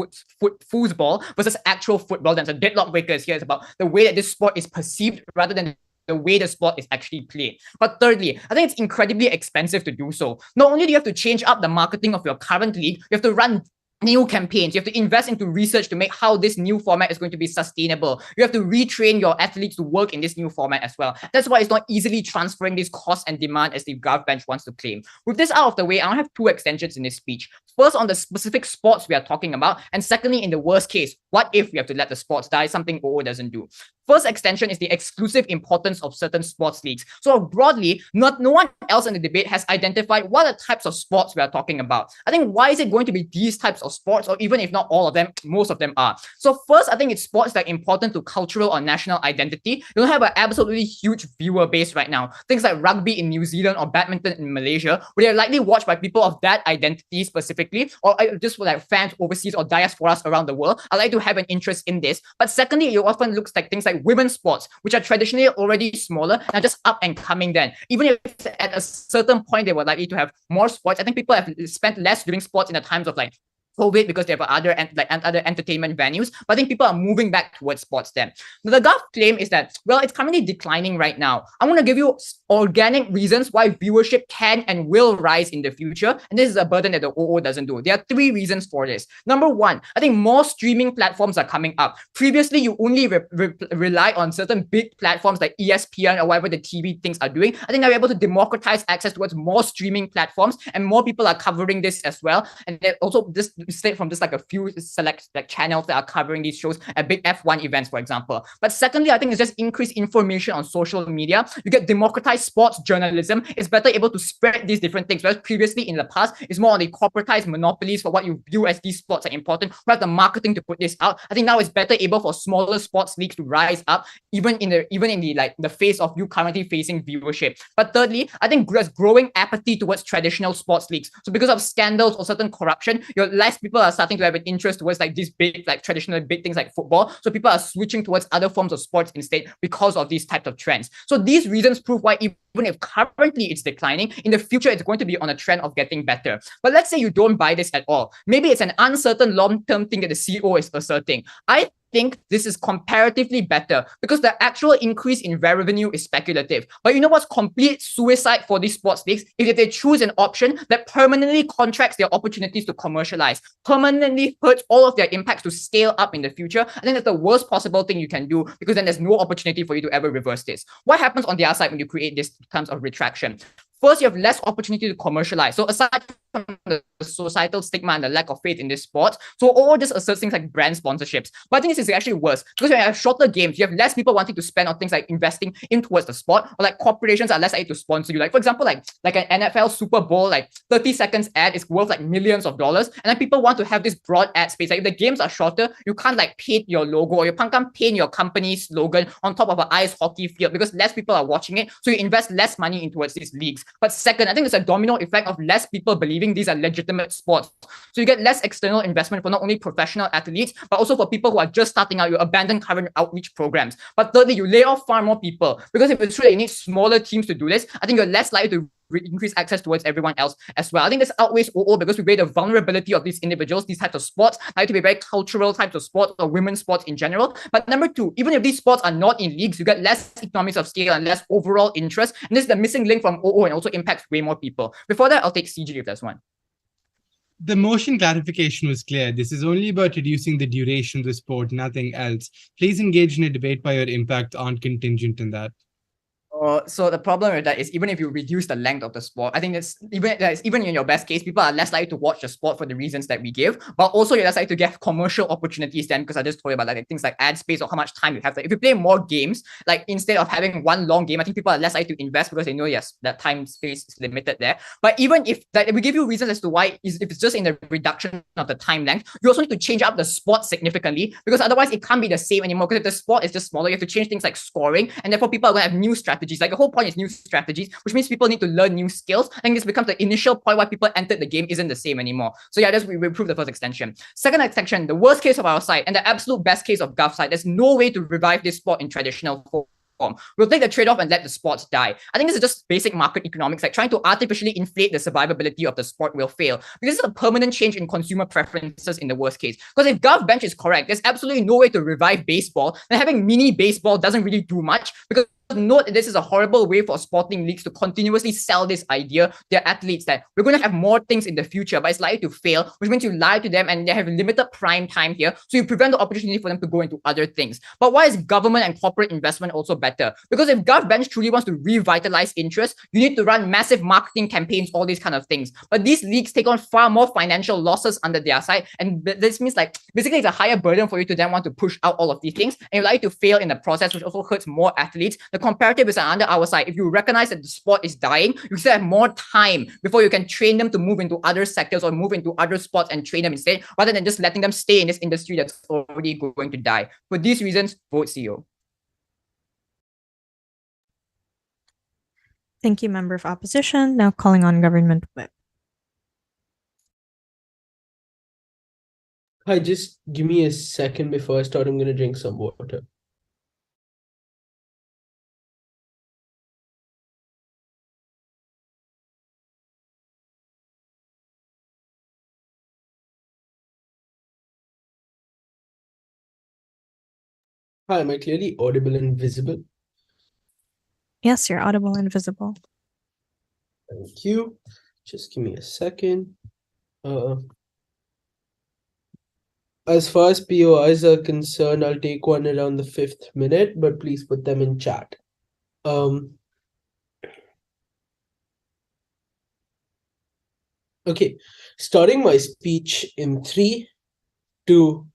Speaker 6: football versus actual football. That's a deadlock breakers here. It's about the way that this sport is perceived rather than the way the sport is actually played. But thirdly, I think it's incredibly expensive to do so. Not only do you have to change up the marketing of your current league, you have to run new campaigns. You have to invest into research to make how this new format is going to be sustainable. You have to retrain your athletes to work in this new format as well. That's why it's not easily transferring this cost and demand as the GovBench wants to claim. With this out of the way, I have 2 extensions in this speech. First, on the specific sports we are talking about, and secondly, in the worst case, what if we have to let the sports die, something OO doesn't do. First extension is the exclusive importance of certain sports leagues. So broadly, no one else in the debate has identified what are the types of sports we are talking about. I think why is it going to be these types of sports, or even if not all of them, most of them are. So first, I think it's sports that are important to cultural or national identity. You don't have an absolutely huge viewer base right now. Things like rugby in New Zealand or badminton in Malaysia, where they're likely watched by people of that identity specifically, or just like fans overseas or diasporas around the world. I like to have an interest in this. But secondly, it often looks like things like women's sports, which are traditionally already smaller and are just up and coming then. Even if at a certain point they were likely to have more sports, I think people have spent less doing sports in the times of like COVID because they have other entertainment venues. But I think people are moving back towards sports then. Now, the Gov claim is that, well, it's currently declining right now. I'm going to give you organic reasons why viewership can and will rise in the future. And this is a burden that the OO doesn't do. There are 3 reasons for this. Number 1, I think more streaming platforms are coming up. Previously, you only rely on certain big platforms like ESPN or whatever the TV things are doing. I think they're able to democratize access towards more streaming platforms, and more people are covering this as well. And also this straight from just like a few select like channels that are covering these shows at big F1 events, for example. But secondly, I think it's just increased information on social media. You get democratized sports journalism. It's better able to spread these different things. Whereas previously in the past, it's more on the corporatized monopolies for what you view as these sports are important. We have the marketing to put this out. I think now it's better able for smaller sports leagues to rise up, even in the like the face of you currently facing viewership. But thirdly, I think there's growing apathy towards traditional sports leagues. So because of scandals or certain corruption, less people are starting to have an interest towards like these big, like traditional big things like football. So people are switching towards other forms of sports instead because of these types of trends. So these reasons prove why even if currently it's declining, in the future it's going to be on a trend of getting better. But let's say you don't buy this at all. Maybe it's an uncertain long-term thing that the CEO is asserting. I think this is comparatively better because the actual increase in revenue is speculative. But you know what's complete suicide for these sports leagues? If they choose an option that permanently contracts their opportunities to commercialize, permanently hurts all of their impacts to scale up in the future. I think that's the worst possible thing you can do, because then there's no opportunity for you to ever reverse this. What happens on the other side when you create this terms of retraction? First, you have less opportunity to commercialize. So aside from the societal stigma and the lack of faith in this sport, so all just asserts things like brand sponsorships. But I think this is actually worse, because when you have shorter games, you have less people wanting to spend on things like investing in towards the sport, or like corporations are less likely to sponsor you. Like for example, like an NFL Super Bowl, like 30 seconds ad is worth like millions of dollars, and then people want to have this broad ad space. Like if the games are shorter, you can't like paint your logo, or you can't paint your company's slogan on top of an ice hockey field because less people are watching it. So you invest less money in towards these leagues. But second, I think there's a domino effect of less people believing these are legitimate sports. So you get less external investment for not only professional athletes, but also for people who are just starting out. You abandon current outreach programs. But thirdly, you lay off far more people, because if it's true that you need smaller teams to do this, I think you're less likely to increase access towards everyone else as well. I think this outweighs OO because we weigh the vulnerability of these individuals, these types of sports, like to be very cultural types of sports or women's sports in general. But number two, even if these sports are not in leagues, you get less economies of scale and less overall interest. And this is the missing link from OO and also impacts way more people. Before that, I'll take CG if there's one.
Speaker 8: The motion clarification was clear. This is only about reducing the duration of the sport, nothing else. Please engage in a debate by your impact aren't contingent on that.
Speaker 6: So the problem with that is, even if you reduce the length of the sport, I think it's even in your best case, people are less likely to watch the sport for the reasons that we give, but also you're less likely to get commercial opportunities then, because I just told you about like things like ad space or how much time you have. Like if you play more games, like instead of having one long game, I think people are less likely to invest because they know, yes, that time space is limited there. But even if like, we give you reasons as to why, if it's just in the reduction of the time length, you also need to change up the sport significantly, because otherwise it can't be the same anymore. Because if the sport is just smaller, you have to change things like scoring, and therefore people are going to have new strategies. Like the whole point is new strategies, which means people need to learn new skills. I think this becomes the initial point why people entered the game isn't the same anymore. So yeah, we improve the first extension. Second extension, the worst case of our side and the absolute best case of Gov side, there's no way to revive this sport in traditional form. We'll take the trade-off and let the sports die. I think this is just basic market economics, like trying to artificially inflate the survivability of the sport will fail. This is a permanent change in consumer preferences in the worst case. Because if Gov bench is correct, there's absolutely no way to revive baseball. Then having mini baseball doesn't really do much, because note that this is a horrible way for sporting leagues to continuously sell this idea to their athletes that we're going to have more things in the future, but it's likely to fail, which means you lie to them and they have limited prime time here. So you prevent the opportunity for them to go into other things. But why is government and corporate investment also better? Because if GovBench truly wants to revitalize interest, you need to run massive marketing campaigns, all these kind of things. But these leagues take on far more financial losses under their side. And this means like basically it's a higher burden for you to then want to push out all of these things. And you're likely to fail in the process, which also hurts more athletes. The comparative is under our side. If you recognize that the sport is dying, you still have more time before you can train them to move into other sectors or move into other sports and train them instead, rather than just letting them stay in this industry that's already going to die. For these reasons, vote CEO.
Speaker 2: Thank you, Member of Opposition. Now calling on Government Whip.
Speaker 4: Hi, just give me a second before I start. I'm going to drink some water. Hi, am I clearly audible and visible?
Speaker 2: Yes, you're audible and visible.
Speaker 4: Thank you. Just give me a second. As far as POIs are concerned, I'll take one around the 5th minute, but please put them in chat. Okay, starting my speech in 3, 2,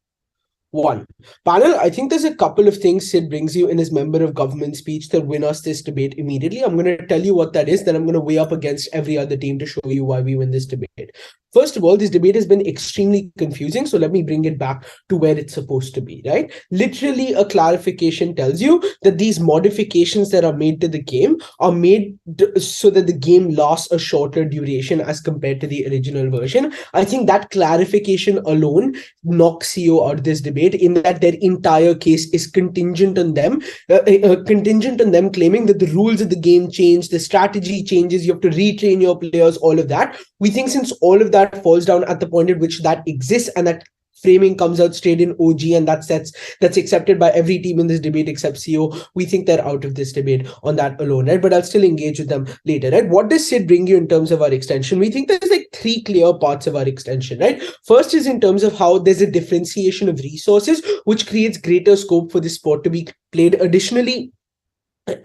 Speaker 4: 1. Panel, I think there's a couple of things Sid brings you in his member of government speech that win us this debate immediately. I'm going to tell you what that is, then I'm going to weigh up against every other team to show you why we win this debate. First of all, this debate has been extremely confusing, so let me bring it back to where it's supposed to be, right? Literally, a clarification tells you that these modifications that are made to the game are made so that the game lasts a shorter duration as compared to the original version. I think that clarification alone knocks CEO out of this debate, in that their entire case is contingent on them claiming that the rules of the game change, the strategy changes, you have to retrain your players, all of that. We think since all of that falls down at the point at which that exists and that framing comes out straight in OG, and that's accepted by every team in this debate except CO, we think they're out of this debate on that alone, right? But I'll still engage with them later, right? What does Sid bring you in terms of our extension? We think there's like 3 clear parts of our extension, right? First is in terms of how there's a differentiation of resources, which creates greater scope for the sport to be played. Additionally,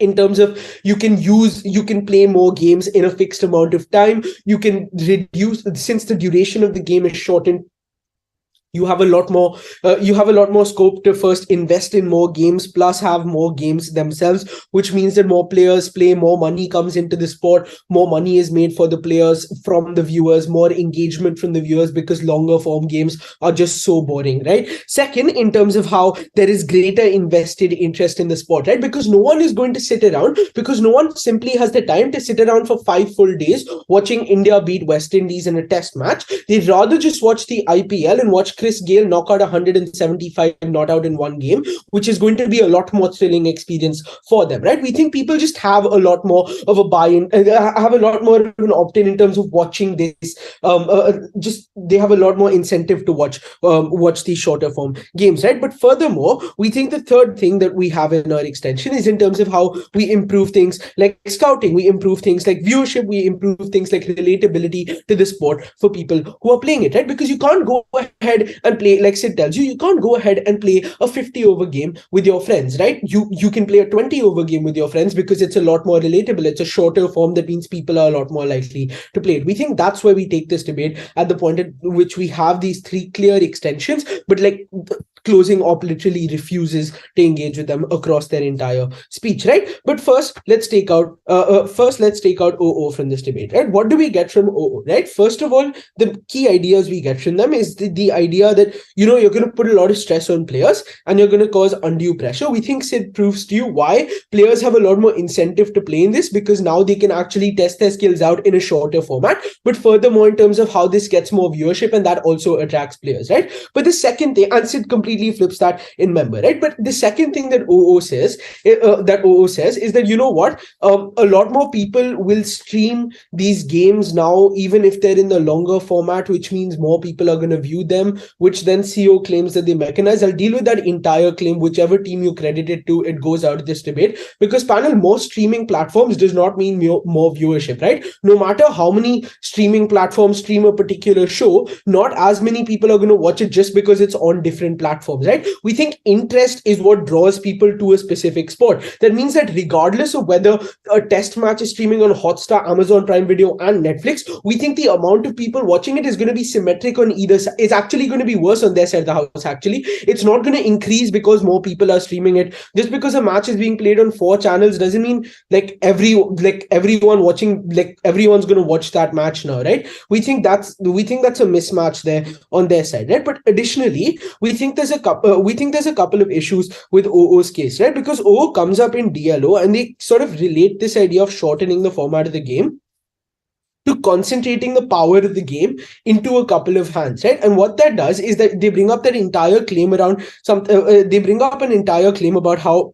Speaker 4: in terms of you can play more games in a fixed amount of time, you can reduce, since the duration of the game is shortened, you have a lot more scope to first invest in more games, plus have more games themselves, which means that more players play, more money comes into the sport, more money is made for the players from the viewers, more engagement from the viewers, because longer form games are just so boring, right? Second, in terms of how there is greater invested interest in the sport, right? Because no one is going to sit around, because no one simply has the time to sit around for 5 full days watching India beat West Indies in a test match. They'd rather just watch the IPL and watch Chris Gayle knock out 175 not out in one game, which is going to be a lot more thrilling experience for them, right? We think people just have a lot more of a buy-in, have a lot more of an opt-in in terms of watching this. Just they have a lot more incentive to watch these shorter form games, right? But furthermore, we think the third thing that we have in our extension is in terms of how we improve things like scouting, we improve things like viewership, we improve things like relatability to the sport for people who are playing it, right? Because you can't go ahead and play, like Sid tells you can't go ahead and play a 50 over game with your friends, right? You can play a 20 over game with your friends because it's a lot more relatable. It's a shorter form. That means people are a lot more likely to play it. We think that's where we take this debate, at the point at which we have these 3 clear extensions, but like closing op literally refuses to engage with them across their entire speech, right? But first, let's take out OO from this debate, right? What do we get from OO, right? First of all, the key ideas we get from them is the idea that, you're going to put a lot of stress on players and you're going to cause undue pressure. We think Sid proves to you why players have a lot more incentive to play in this, because now they can actually test their skills out in a shorter format. But furthermore, in terms of how this gets more viewership, and that also attracts players, right? But the second thing, and Sid completely flips that in member, right? But the second thing that OO says is that, you know what, a lot more people will stream these games now, even if they're in the longer format, which means more people are going to view them, which then CO claims that they mechanize. I'll deal with that entire claim, whichever team you credit it to, it goes out of this debate, because panel, more streaming platforms does not mean more viewership, right? No matter how many streaming platforms stream a particular show, not as many people are going to watch it just because it's on different platforms, right? We think interest is what draws people to a specific sport. That means that regardless of whether a test match is streaming on Hotstar, Amazon Prime Video, and Netflix, we think the amount of people watching it is going to be symmetric on either side. It's actually going to be worse on their side of the house, actually. It's not going to increase because more people are streaming it. Just because a match is being played on 4 channels doesn't mean everyone watching, everyone's going to watch that match now, right? We think that's a mismatch there on their side, right? But additionally, we think there's a couple of issues with OO's case, right? Because OO comes up in DLO and they sort of relate this idea of shortening the format of the game to concentrating the power of the game into a couple of hands, right? And what that does is that they bring up that entire claim around they bring up an entire claim about how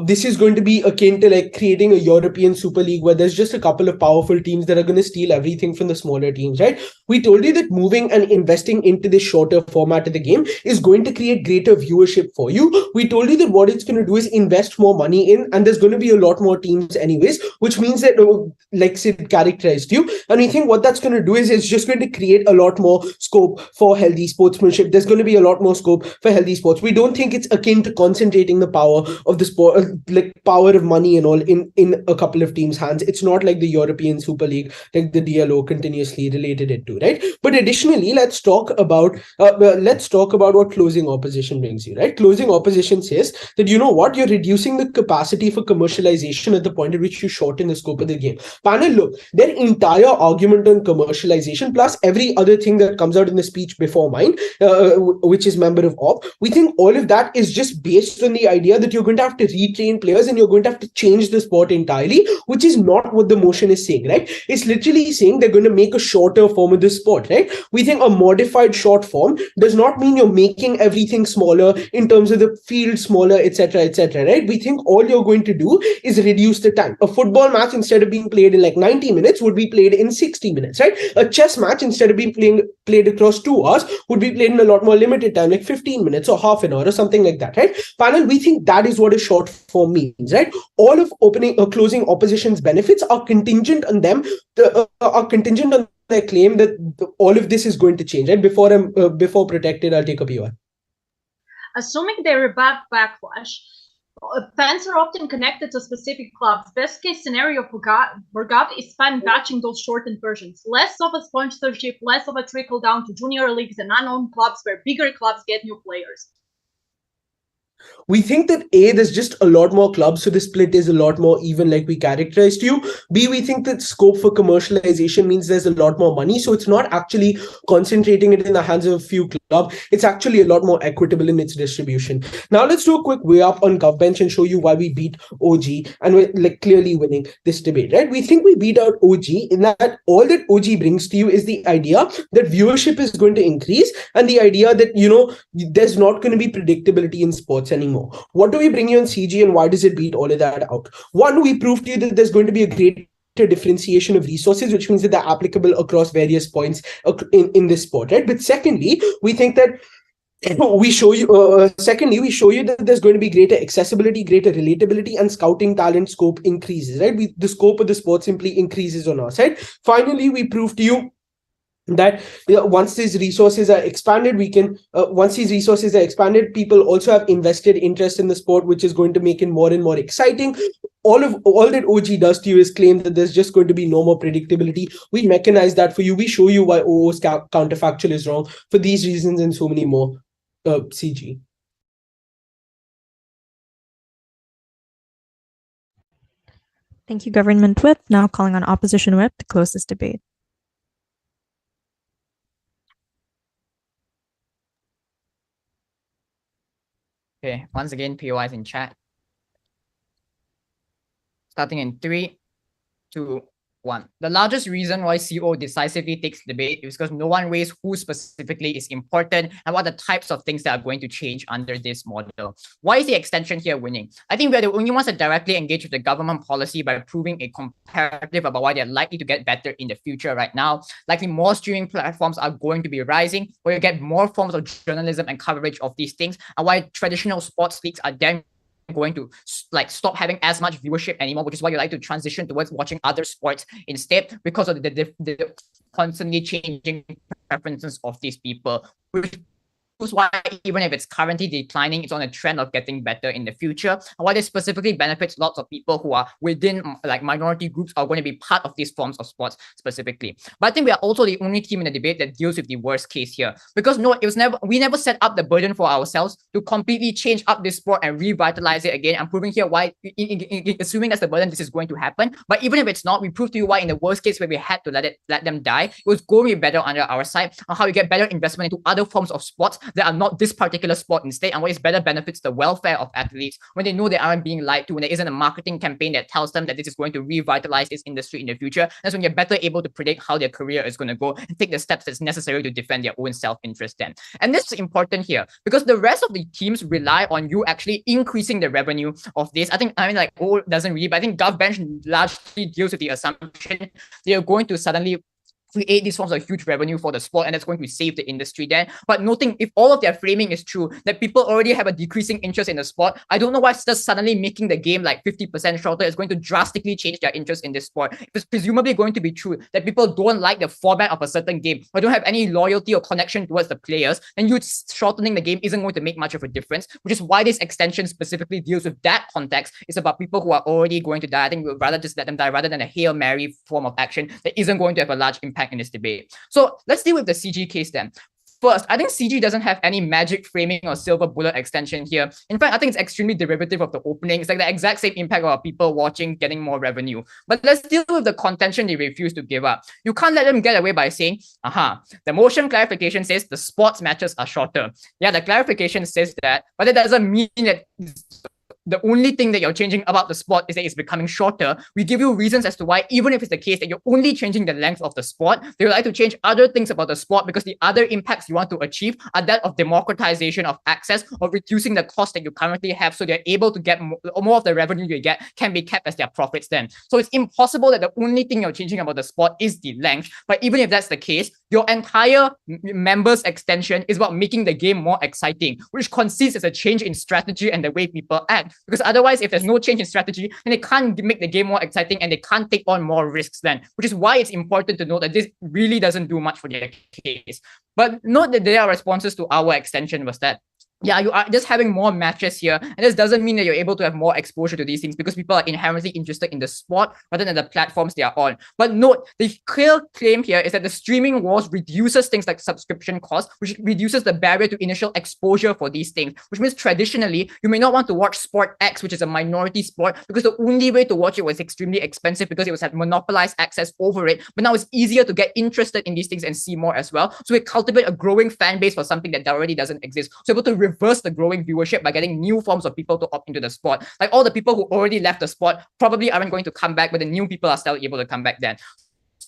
Speaker 4: this is going to be akin to like creating a European Super League where there's just a couple of powerful teams that are going to steal everything from the smaller teams, right? We told you that moving and investing into this shorter format of the game is going to create greater viewership for you. We told you that what it's going to do is invest more money in, and there's going to be a lot more teams anyways, which means that, like Sid characterized you, and we think what that's going to do is it's just going to create a lot more scope for healthy sportsmanship. There's going to be a lot more scope for healthy sports. We don't think it's akin to concentrating the power power of the sport, like power of money and all in a couple of teams' hands. It's not like the European Super League, like the DLO continuously related it to, right? But additionally, let's talk about what closing opposition brings you, right? Closing opposition says that, you know what, you're reducing the capacity for commercialization at the point at which you shorten the scope of the game. Panel, look, their entire argument on commercialization plus every other thing that comes out in the speech before mine, which is member of OP, we think all of that is just based on the idea that you're going to have to retrain players and you're going to have to change the sport entirely, which is not what the motion is saying, right? It's literally saying they're going to make a shorter form of the sport, right? We think a modified short form does not mean you're making everything smaller in terms of the field smaller, etc., right? We think all you're going to do is reduce the time. A football match, instead of being played in like 90 minutes, would be played in 60 minutes, right? A chess match, instead of being played across 2 hours, would be played in a lot more limited time, like 15 minutes or half an hour or something like that, right? Panel, we think that is what a short form means, right? All of opening or closing opposition's benefits are contingent on them, are contingent on their claim that all of this is going to change, right? Before protected, I'll take up your.
Speaker 7: Assuming they rebut backlash, fans are often connected to specific clubs. Best case scenario for GAV is fan batching those shortened versions. Less of a sponsorship, less of a trickle down to junior leagues and unknown clubs where bigger clubs get new players.
Speaker 4: We think that A, there's just a lot more clubs, so the split is a lot more even, like we characterized you. B, we think that scope for commercialization means there's a lot more money, so it's not actually concentrating it in the hands of a few clubs. It's actually a lot more equitable in its distribution. Now let's do a quick way up on GovBench and show you why we beat OG, and we're like clearly winning this debate, right? We think we beat out OG in that all that OG brings to you is the idea that viewership is going to increase and the idea that, you know, there's not going to be predictability in sports anymore. What do we bring you on CG and why does it beat all of that out? One, we proved to you that there's going to be a greater differentiation of resources, which means that they're applicable across various points in this sport, right? But secondly, we think that we show you that there's going to be greater accessibility, greater relatability, and scouting talent scope increases, right? The scope of the sport simply increases on our side. Finally, we proved to you that once these resources are expanded, people also have invested interest in the sport, which is going to make it more and more exciting. All that OG does to you is claim that there's just going to be no more predictability. We mechanize that for you. We show you why OO's counterfactual is wrong for these reasons and so many more. CG.
Speaker 2: Thank you, Government Whip. Now calling on Opposition Whip to close this debate.
Speaker 6: Okay, once again, POIs in chat. Starting in 3, 2, 1. The largest reason why CO decisively takes debate is because no one weighs who specifically is important and what the types of things that are going to change under this model. Why is the extension here winning? I think we're the only ones that directly engage with the government policy by proving a comparative about why they're likely to get better in the future right now. Likely more streaming platforms are going to be rising, where you get more forms of journalism and coverage of these things, and why traditional sports leagues are then going to like stop having as much viewership anymore, which is why you like to transition towards watching other sports instead, because of the constantly changing preferences of these people, which is why even if it's currently declining, it's on a trend of getting better in the future, and why this specifically benefits lots of people who are within like minority groups are going to be part of these forms of sports specifically. But I think we are also the only team in the debate that deals with the worst case here, because we never set up the burden for ourselves to completely change up this sport and revitalize it again. I'm proving here why, assuming that's the burden, this is going to happen. But even if it's not, we proved to you why in the worst case where we had to let them die, it was going to be better under our side, on how we get better investment into other forms of sports that are not this particular sport instead, and what is better benefits the welfare of athletes when they know they aren't being lied to, when there isn't a marketing campaign that tells them that this is going to revitalize this industry in the future. That's when you're better able to predict how their career is going to go and take the steps that's necessary to defend their own self-interest then. And this is important here because the rest of the teams rely on you actually increasing the revenue of this. Like doesn't really, but I think GovBench largely deals with the assumption they're going to suddenly create these forms of huge revenue for the sport, and that's going to save the industry then. But noting, if all of their framing is true, that people already have a decreasing interest in the sport, I don't know why just suddenly making the game like 50% shorter is going to drastically change their interest in this sport. It's presumably going to be true that people don't like the format of a certain game or don't have any loyalty or connection towards the players, then you shortening the game isn't going to make much of a difference, which is why this extension specifically deals with that context. It's about people who are already going to die. I think we'd rather just let them die rather than a Hail Mary form of action that isn't going to have a large impact in this debate. So let's deal with the CG case then. First, I think CG doesn't have any magic framing or silver bullet extension here. In fact, I think it's extremely derivative of the opening. It's like the exact same impact of people watching getting more revenue. But let's deal with the contention they refuse to give up. You can't let them get away by saying, the motion clarification says the sports matches are shorter. Yeah, the clarification says that, but it doesn't mean that the only thing that you're changing about the sport is that it's becoming shorter. We give you reasons as to why, even if it's the case that you're only changing the length of the sport, they would like to change other things about the sport because the other impacts you want to achieve are that of democratization of access or reducing the cost that you currently have, so they're able to get more of the revenue you get can be kept as their profits then. So it's impossible that the only thing you're changing about the sport is the length. But even if that's the case, your entire members extension is about making the game more exciting, which consists as a change in strategy and the way people act. Because otherwise, if there's no change in strategy, then they can't make the game more exciting and they can't take on more risks then, which is why it's important to note that this really doesn't do much for their case. But note that their responses to our extension was that, yeah, you are just having more matches here, and this doesn't mean that you're able to have more exposure to these things because people are inherently interested in the sport rather than the platforms they are on. But note, the clear claim here is that the streaming wars reduces things like subscription costs, which reduces the barrier to initial exposure for these things, which means traditionally, you may not want to watch Sport X, which is a minority sport, because the only way to watch it was extremely expensive because it was had monopolized access over it. But now it's easier to get interested in these things and see more as well. So we cultivate a growing fan base for something that already doesn't exist. So able to reverse the growing viewership by getting new forms of people to opt into the sport. Like all the people who already left the sport probably aren't going to come back, but the new people are still able to come back then.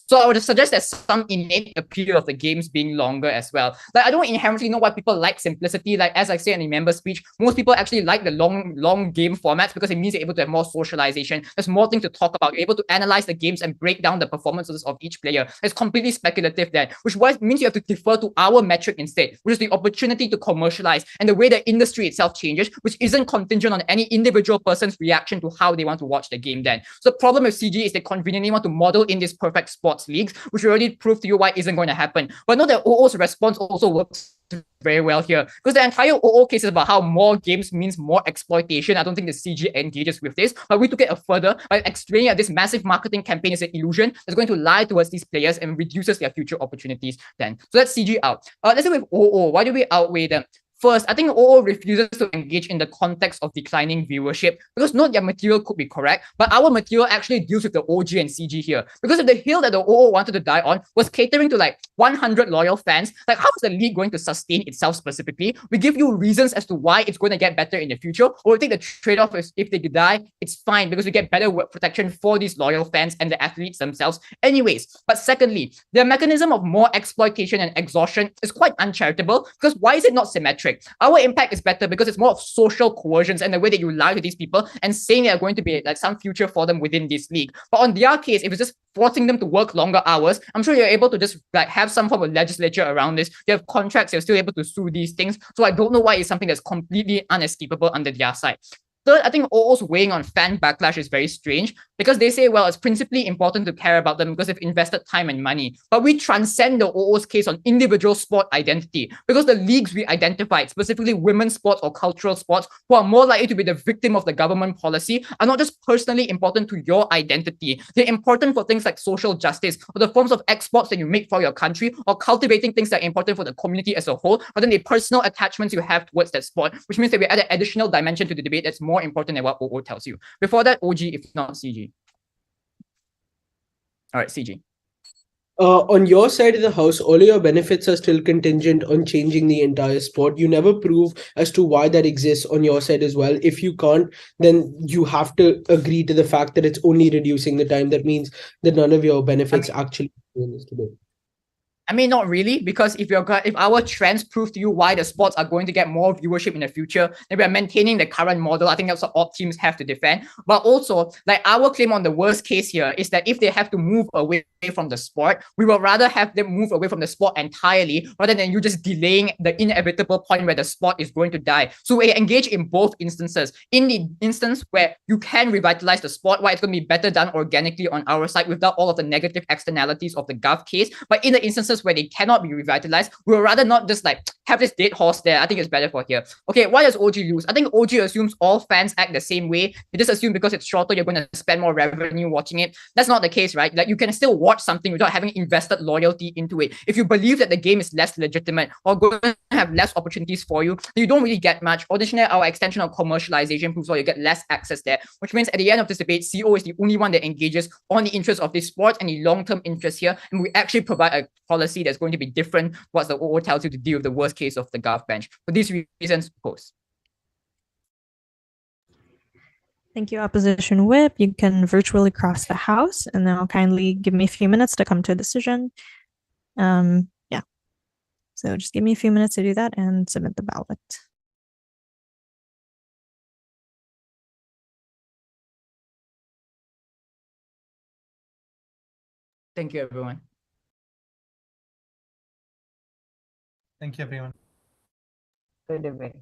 Speaker 6: So I would suggest there's some innate appeal of the games being longer as well. Like I don't inherently know why people like simplicity. Like as I say in the member speech, most people actually like the long game formats because it means you're able to have more socialization. There's more things to talk about. You're able to analyze the games and break down the performances of each player. It's completely speculative then, which means you have to defer to our metric instead, which is the opportunity to commercialize and the way the industry itself changes, which isn't contingent on any individual person's reaction to how they want to watch the game then. So the problem with CG is they conveniently want to model in this perfect sport leagues, which we already proved to you why isn't going to happen. But note that OO's response also works very well here because the entire OO case is about how more games means more exploitation. I don't think the CG engages with this, but we took it further by explaining that this massive marketing campaign is an illusion that's going to lie towards these players and reduces their future opportunities then. So that's CG out. Let's say with OO, why do we outweigh them? First, I think OO refuses to engage in the context of declining viewership because note their material could be correct, but our material actually deals with the OG and CG here. Because if the hill that the OO wanted to die on was catering to like 100 loyal fans, like how is the league going to sustain itself specifically? We give you reasons as to why it's going to get better in the future, or we take the trade-off is if they die, it's fine because we get better protection for these loyal fans and the athletes themselves anyways. But secondly, their mechanism of more exploitation and exhaustion is quite uncharitable because why is it not symmetric? Our impact is better because it's more of social coercions and the way that you lie to these people and saying they're going to be like some future for them within this league. But on their case, if it's just forcing them to work longer hours, I'm sure you're able to just like have some form of legislature around this. You have contracts, you're still able to sue these things. So I don't know why it's something that's completely unescapable under their side. Third, I think OO's weighing on fan backlash is very strange because they say, well, it's principally important to care about them because they've invested time and money. But we transcend the OO's case on individual sport identity because the leagues we identified, specifically women's sports or cultural sports, who are more likely to be the victim of the government policy, are not just personally important to your identity. They're important for things like social justice or the forms of exports that you make for your country or cultivating things that are important for the community as a whole, rather than the personal attachments you have towards that sport, which means that we add an additional dimension to the debate that's more important than what OO tells you. Before that, OG, if not CG. All right, CG.
Speaker 4: On your side of the house, all your benefits are still contingent on changing the entire sport. You never prove as to why that exists on your side as well. If you can't, then you have to agree to the fact that it's only reducing the time. That means that none of your benefits actually in this debate.
Speaker 6: I mean, not really, because if our trends prove to you why the sports are going to get more viewership in the future, then we are maintaining the current model. I think that's what all teams have to defend. But also, like, our claim on the worst case here is that if they have to move away from the sport, we would rather have them move away from the sport entirely rather than you just delaying the inevitable point where the sport is going to die. So we engage in both instances. In the instance where you can revitalize the sport, why it's going to be better done organically on our side without all of the negative externalities of the Gov case. But in the instances where they cannot be revitalized, we would rather not just like have this dead horse there. I think it's better for here. Okay, why does OG lose? I think OG assumes all fans act the same way. They just assume because it's shorter, you're going to spend more revenue watching it. That's not the case, right? Like, you can still watch something without having invested loyalty into it. If you believe that the game is less legitimate or going to have less opportunities for you, then you don't really get much. Additionally, our extension of commercialization proves why you get less access there, which means at the end of this debate, CO is the only one that engages on the interest of this sport and the long-term interest here, and we actually provide a policy that's going to be different what the OO tells you to deal with the worst case of the Gov bench. For these reasons, oppose.
Speaker 2: Thank you, Opposition Whip. You can virtually cross the house, and then I'll kindly give me a few minutes to come to a decision. Yeah. So just give me a few minutes to do that and submit the ballot.
Speaker 6: Thank you, everyone.
Speaker 10: Thank you, everyone.
Speaker 1: Good debate.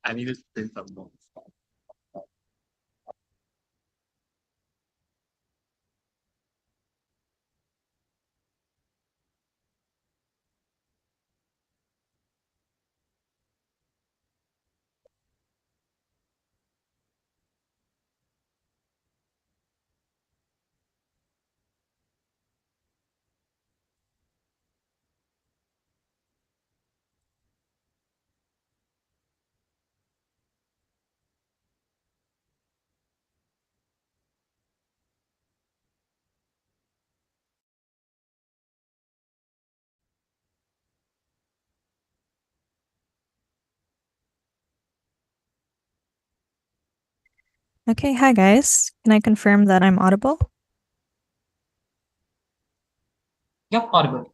Speaker 11: I need to say some more.
Speaker 2: Okay, hi guys. Can I confirm that I'm audible?
Speaker 3: Yep, audible.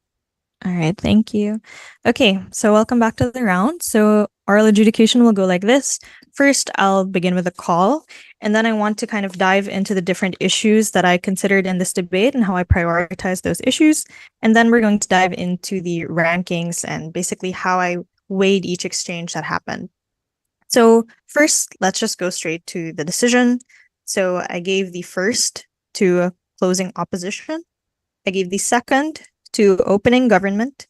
Speaker 2: All right, thank you. Okay, so welcome back to the round. So oral adjudication will go like this. First, I'll begin with a call, and then I want to kind of dive into the different issues that I considered in this debate and how I prioritize those issues. And then we're going to dive into the rankings and basically how I weighed each exchange that happened. So first, let's just go straight to the decision. So I gave the first to closing opposition. I gave the second to opening government.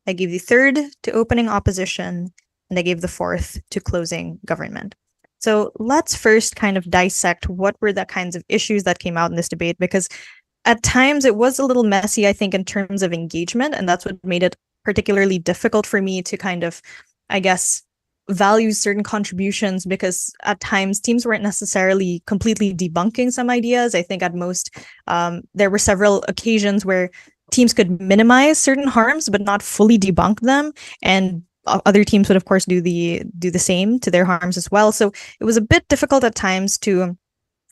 Speaker 2: I gave the third to opening opposition, and I gave the fourth to closing government. So let's first kind of dissect what were the kinds of issues that came out in this debate, because at times it was a little messy, I think, in terms of engagement, and that's what made it particularly difficult for me to kind of, I guess, value certain contributions, because at times teams weren't necessarily completely debunking some ideas. I think at most there were several occasions where teams could minimize certain harms but not fully debunk them, and other teams would of course do the same to their harms as well. So it was a bit difficult at times to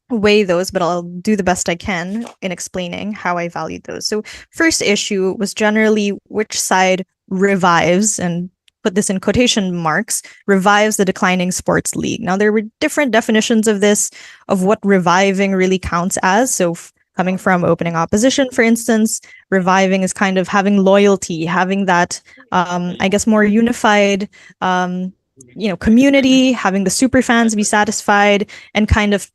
Speaker 2: weigh those, but I'll do the best I can in explaining how I valued those. So first issue was generally which side revives, and put this in quotation marks, revives the declining sports league. Now, there were different definitions of this, of what reviving really counts as. So coming from opening opposition, for instance, reviving is kind of having loyalty, having that, I guess, more unified, community, having the super fans be satisfied, and kind of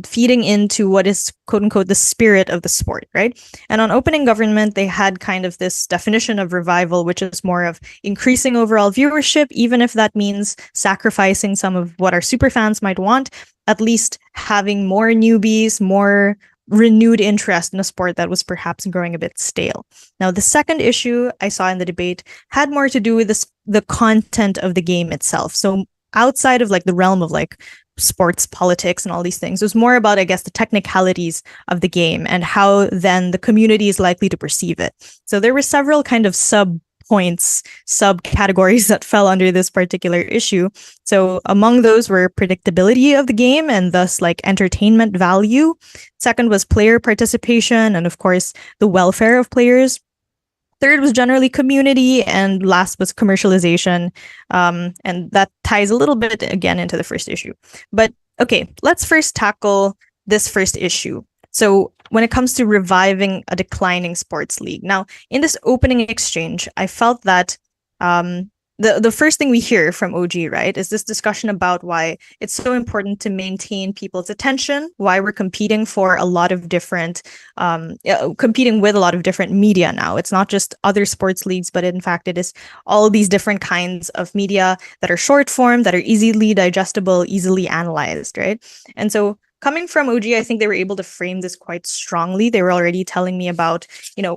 Speaker 2: feeding into what is quote unquote the spirit of the sport, right? And on opening government, they had kind of this definition of revival, which is more of increasing overall viewership, even if that means sacrificing some of what our super fans might want, at least having more newbies, more renewed interest in a sport that was perhaps growing a bit stale. Now, the second issue I saw in the debate had more to do with the content of the game itself. So outside of like the realm of like sports politics and all these things, it was more about, I guess, the technicalities of the game and how then the community is likely to perceive it. So there were several kind of sub-points, sub-categories that fell under this particular issue. So among those were predictability of the game and thus like entertainment value. Second was player participation and of course the welfare of players. Third was generally community, and last was commercialization. And that ties a little bit again into the first issue. But okay, let's first tackle this first issue. So when it comes to reviving a declining sports league. Now, in this opening exchange, I felt that the first thing we hear from OG, right, is this discussion about why it's so important to maintain people's attention, why we're competing for a lot of different, competing with a lot of different media now. It's not just other sports leagues, but in fact, it is all these different kinds of media that are short form, that are easily digestible, easily analyzed, right? And so coming from OG, I think they were able to frame this quite strongly. They were already telling me about,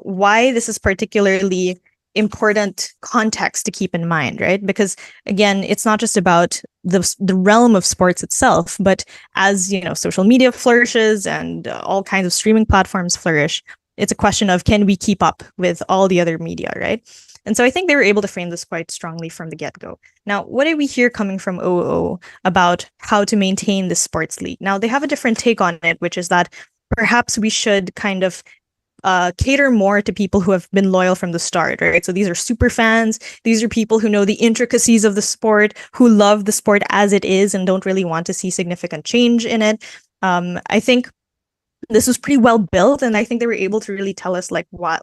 Speaker 2: why this is particularly important context to keep in mind, right? Because again, it's not just about the realm of sports itself, but as social media flourishes and all kinds of streaming platforms flourish, it's a question of, can we keep up with all the other media, right? And so I think they were able to frame this quite strongly from the get-go. Now, what did we hear coming from OO about how to maintain the sports league? Now, they have a different take on it, which is that perhaps we should kind of cater more to people who have been loyal from the start, right? So these are super fans. These are people who know the intricacies of the sport, who love the sport as it is and don't really want to see significant change in it. I think this was pretty well built, and I think they were able to really tell us like what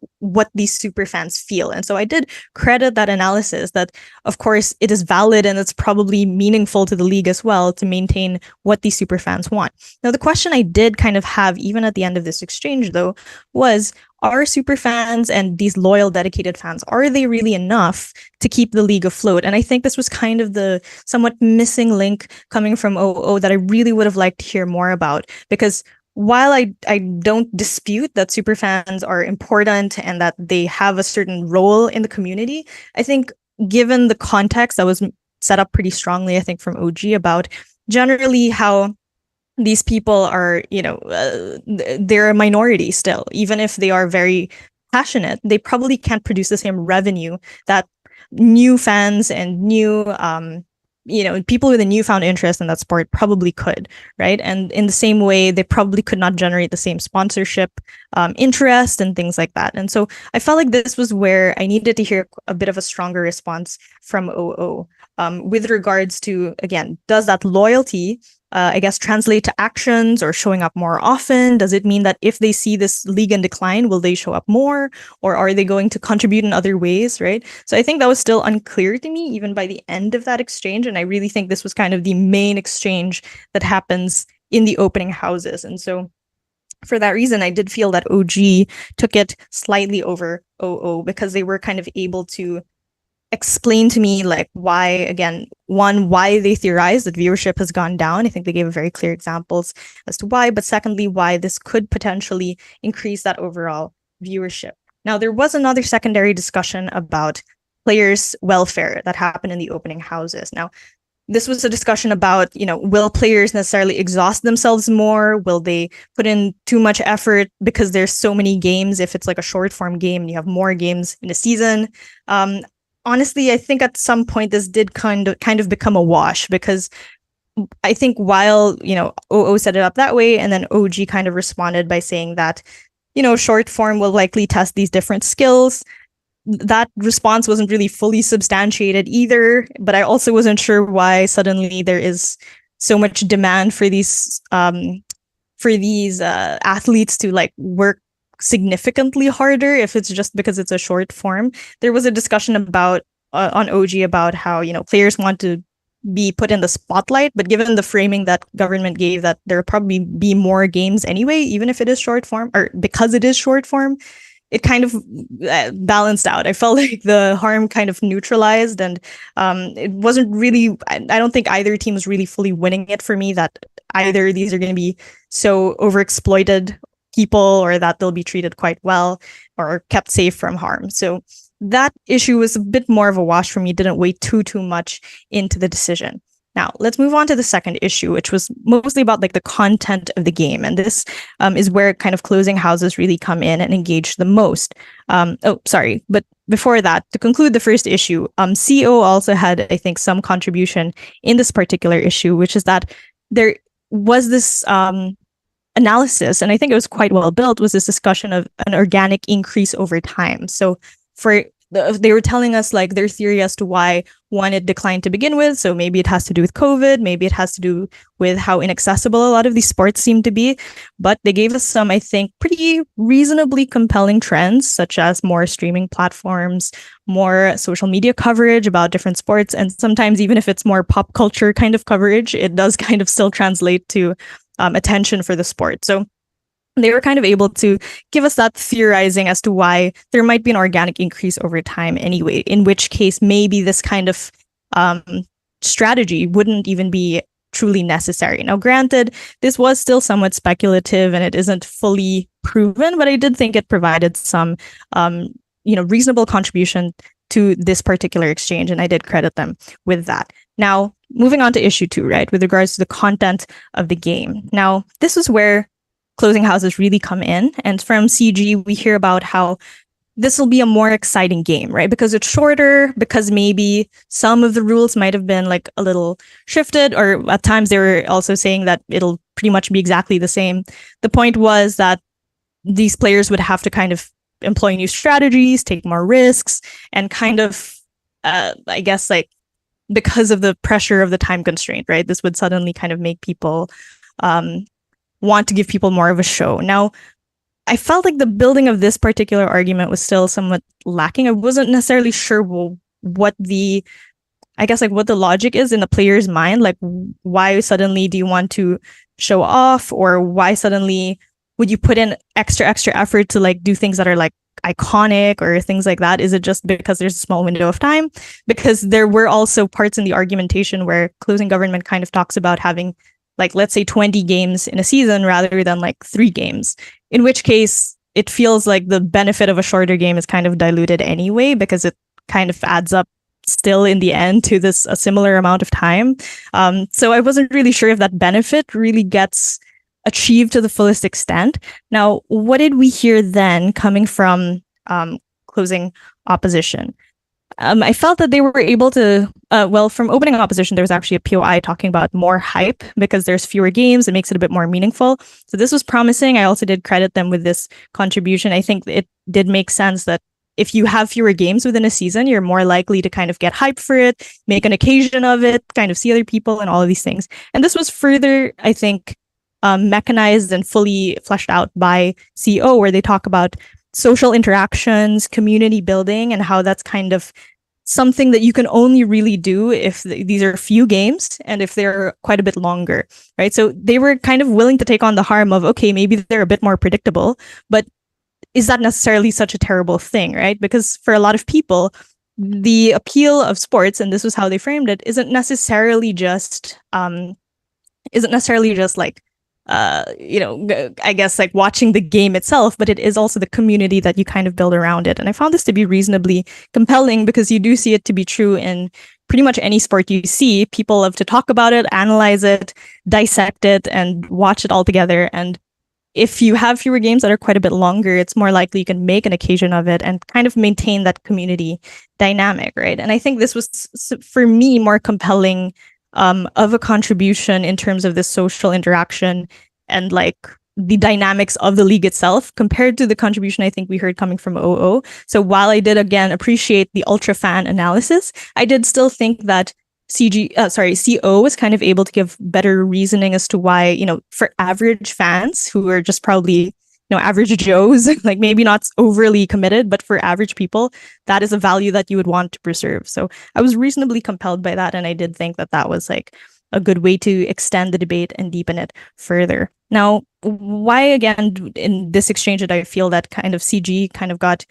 Speaker 2: these super fans feel. And so I did credit that analysis, that of course it is valid and it's probably meaningful to the league as well to maintain what these super fans want. Now, the question I did kind of have even at the end of this exchange though was, are super fans and these loyal, dedicated fans, are they really enough to keep the league afloat? And I think this was kind of the somewhat missing link coming from OO that I really would have liked to hear more about, because while I don't dispute that super fans are important and that they have a certain role in the community, I think given the context that was set up pretty strongly, I think from OG, about generally how these people are, they're a minority still, even if they are very passionate, they probably can't produce the same revenue that new fans and new people with a newfound interest in that sport probably could, right? And in the same way, they probably could not generate the same sponsorship interest and things like that. And so I felt like this was where I needed to hear a bit of a stronger response from OO with regards to, again, does that loyalty I guess, translate to actions or showing up more often? Does it mean that if they see this league in decline, will they show up more, or are they going to contribute in other ways, right? So I think that was still unclear to me even by the end of that exchange. And I really think this was kind of the main exchange that happens in the opening houses. And so for that reason, I did feel that OG took it slightly over OO, because they were kind of able to explain to me like why, again, why they theorize that viewership has gone down. I think they gave very clear examples as to why, but secondly, why this could potentially increase that overall viewership. Now, there was another secondary discussion about players' welfare that happened in the opening houses. Now, this was a discussion about, will players necessarily exhaust themselves more? Will they put in too much effort because there's so many games? If it's like a short form game and you have more games in a season, honestly, I think at some point this did kind of become a wash, because I think while, OO set it up that way, and then OG kind of responded by saying that, short form will likely test these different skills. That response wasn't really fully substantiated either, but I also wasn't sure why suddenly there is so much demand for these athletes to like work significantly harder if it's just because it's a short form. There was a discussion about on OG about how players want to be put in the spotlight, but given the framing that government gave that there'll probably be more games anyway, even if it is short form, or because it is short form, it kind of balanced out. I felt like the harm kind of neutralized, and it wasn't really, I don't think either team was really fully winning it for me, that either these are going to be so overexploited people or that they'll be treated quite well or kept safe from harm. So that issue was a bit more of a wash for me, didn't weigh too much into the decision. Now, let's move on to the second issue, which was mostly about like the content of the game. And this is where kind of closing houses really come in and engage the most. But before that, to conclude the first issue, CO also had, I think, some contribution in this particular issue, which is that there was this analysis, and I think it was quite well built, was this discussion of an organic increase over time. So they were telling us like their theory as to why, one, it declined to begin with. So maybe it has to do with COVID, maybe it has to do with how inaccessible a lot of these sports seem to be. But they gave us some, I think, pretty reasonably compelling trends, such as more streaming platforms, more social media coverage about different sports. And sometimes even if it's more pop culture kind of coverage, it does kind of still translate to attention for the sport. So they were kind of able to give us that theorizing as to why there might be an organic increase over time anyway, in which case maybe this kind of strategy wouldn't even be truly necessary. Now, granted, this was still somewhat speculative and it isn't fully proven, but I did think it provided some reasonable contribution to this particular exchange, and I did credit them with that. Now, moving on to issue 2, right, with regards to the content of the game. Now, this is where closing houses really come in. And from CG, we hear about how this will be a more exciting game, right? Because it's shorter, because maybe some of the rules might have been like a little shifted, or at times they were also saying that it'll pretty much be exactly the same. The point was that these players would have to kind of employ new strategies, take more risks, and kind of, I guess, like, because of the pressure of the time constraint, right? This would suddenly kind of make people want to give people more of a show. Now, I felt like the building of this particular argument was still somewhat lacking. I wasn't necessarily sure what the logic is in the player's mind. Like, why suddenly do you want to show off, or why suddenly would you put in extra effort to like do things that are like iconic or things like that? Is it just because there's a small window of time? Because there were also parts in the argumentation where closing government kind of talks about having, like, let's say 20 games in a season rather than like 3 games, in which case it feels like the benefit of a shorter game is kind of diluted anyway, because it kind of adds up still in the end to a similar amount of time. So I wasn't really sure if that benefit really gets achieved to the fullest extent. Now, what did we hear then coming from closing opposition? I felt that they were able to, from opening opposition, there was actually a POI talking about more hype because there's fewer games. It makes it a bit more meaningful. So this was promising. I also did credit them with this contribution. I think it did make sense that if you have fewer games within a season, you're more likely to kind of get hype for it, make an occasion of it, kind of see other people and all of these things. And this was further, I think, mechanized and fully fleshed out by CEO, where they talk about social interactions, community building, and how that's kind of something that you can only really do if these are few games and if they're quite a bit longer, right? So they were kind of willing to take on the harm of, okay, maybe they're a bit more predictable, but is that necessarily such a terrible thing, right? Because for a lot of people, the appeal of sports, and this was how they framed it, isn't necessarily just like, I guess like watching the game itself, but it is also the community that you kind of build around it. And I found this to be reasonably compelling because you do see it to be true in pretty much any sport you see. People love to talk about it, analyze it, dissect it, and watch it all together. And if you have fewer games that are quite a bit longer, it's more likely you can make an occasion of it and kind of maintain that community dynamic, right? And I think this was, for me, more compelling of a contribution in terms of this social interaction and like the dynamics of the league itself compared to the contribution I think we heard coming from OO. So while I did again appreciate the ultra fan analysis, I did still think that CO was kind of able to give better reasoning as to why, for average fans who are just probably, average Joes, like maybe not overly committed, but for average people, that is a value that you would want to preserve. So I was reasonably compelled by that. And I did think that that was like a good way to extend the debate and deepen it further. Now, why again in this exchange did I feel that kind of CG kind of got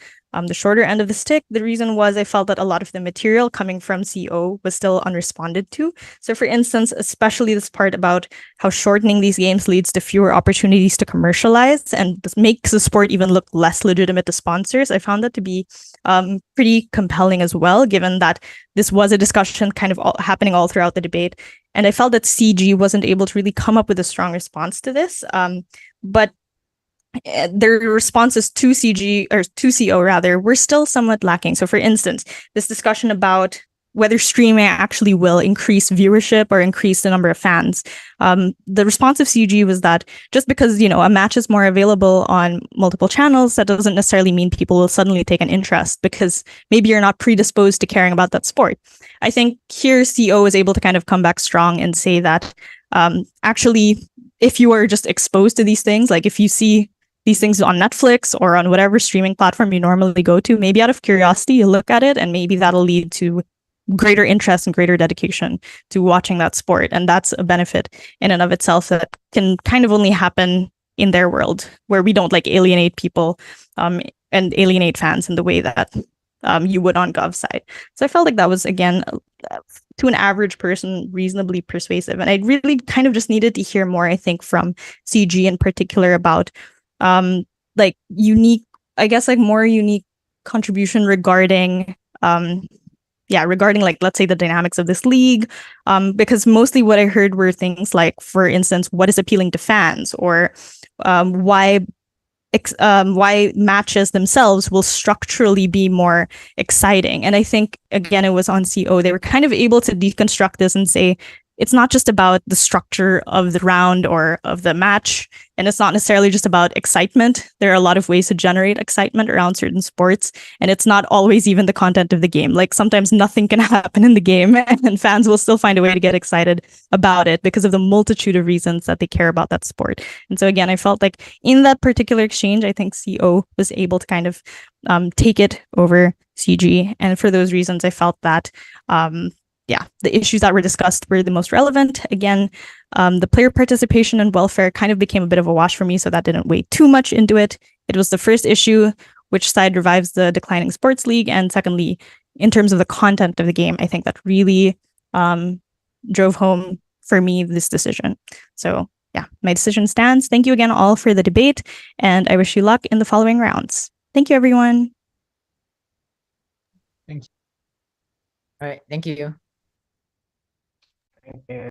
Speaker 2: the shorter end of the stick? The reason was I felt that a lot of the material coming from CO was still unresponded to. So for instance, especially this part about how shortening these games leads to fewer opportunities to commercialize and this makes the sport even look less legitimate to sponsors. I found that to be pretty compelling as well, given that this was a discussion kind of happening all throughout the debate. And I felt that CG wasn't able to really come up with a strong response to this. But their responses to CO rather were still somewhat lacking. So for instance, this discussion about whether streaming actually will increase viewership or increase the number of fans. The response of CG was that just because, a match is more available on multiple channels, that doesn't necessarily mean people will suddenly take an interest because maybe you're not predisposed to caring about that sport. I think here CO is able to kind of come back strong and say that actually, if you are just exposed to these things, like if you see these things on Netflix or on whatever streaming platform you normally go to, maybe out of curiosity, you look at it and maybe that'll lead to greater interest and greater dedication to watching that sport. And that's a benefit in and of itself that can kind of only happen in their world where we don't like alienate people and alienate fans in the way that you would on Gov side. So I felt like that was, again, to an average person, reasonably persuasive. And I really kind of just needed to hear more, I think, from CG in particular about more unique contribution regarding like, let's say, the dynamics of this league, because mostly what I heard were things like, for instance, what is appealing to fans, or why matches themselves will structurally be more exciting. And I think, again, it was on CO. They were kind of able to deconstruct this and say, it's not just about the structure of the round or of the match, and it's not necessarily just about excitement. There are a lot of ways to generate excitement around certain sports, and it's not always even the content of the game. Like sometimes nothing can happen in the game and fans will still find a way to get excited about it because of the multitude of reasons that they care about that sport. And so again, I felt like in that particular exchange, I think CO was able to kind of take it over CG. And for those reasons, I felt that the issues that were discussed were the most relevant. Again, the player participation and welfare kind of became a bit of a wash for me, so that didn't weigh too much into it. It was the first issue, which side revives the declining sports league, and secondly, in terms of the content of the game, I think that really drove home for me this decision. So yeah, my decision stands. Thank you again all for the debate, and I wish you luck in the following rounds. Thank you, everyone.
Speaker 6: All right, thank you.
Speaker 1: Thank you.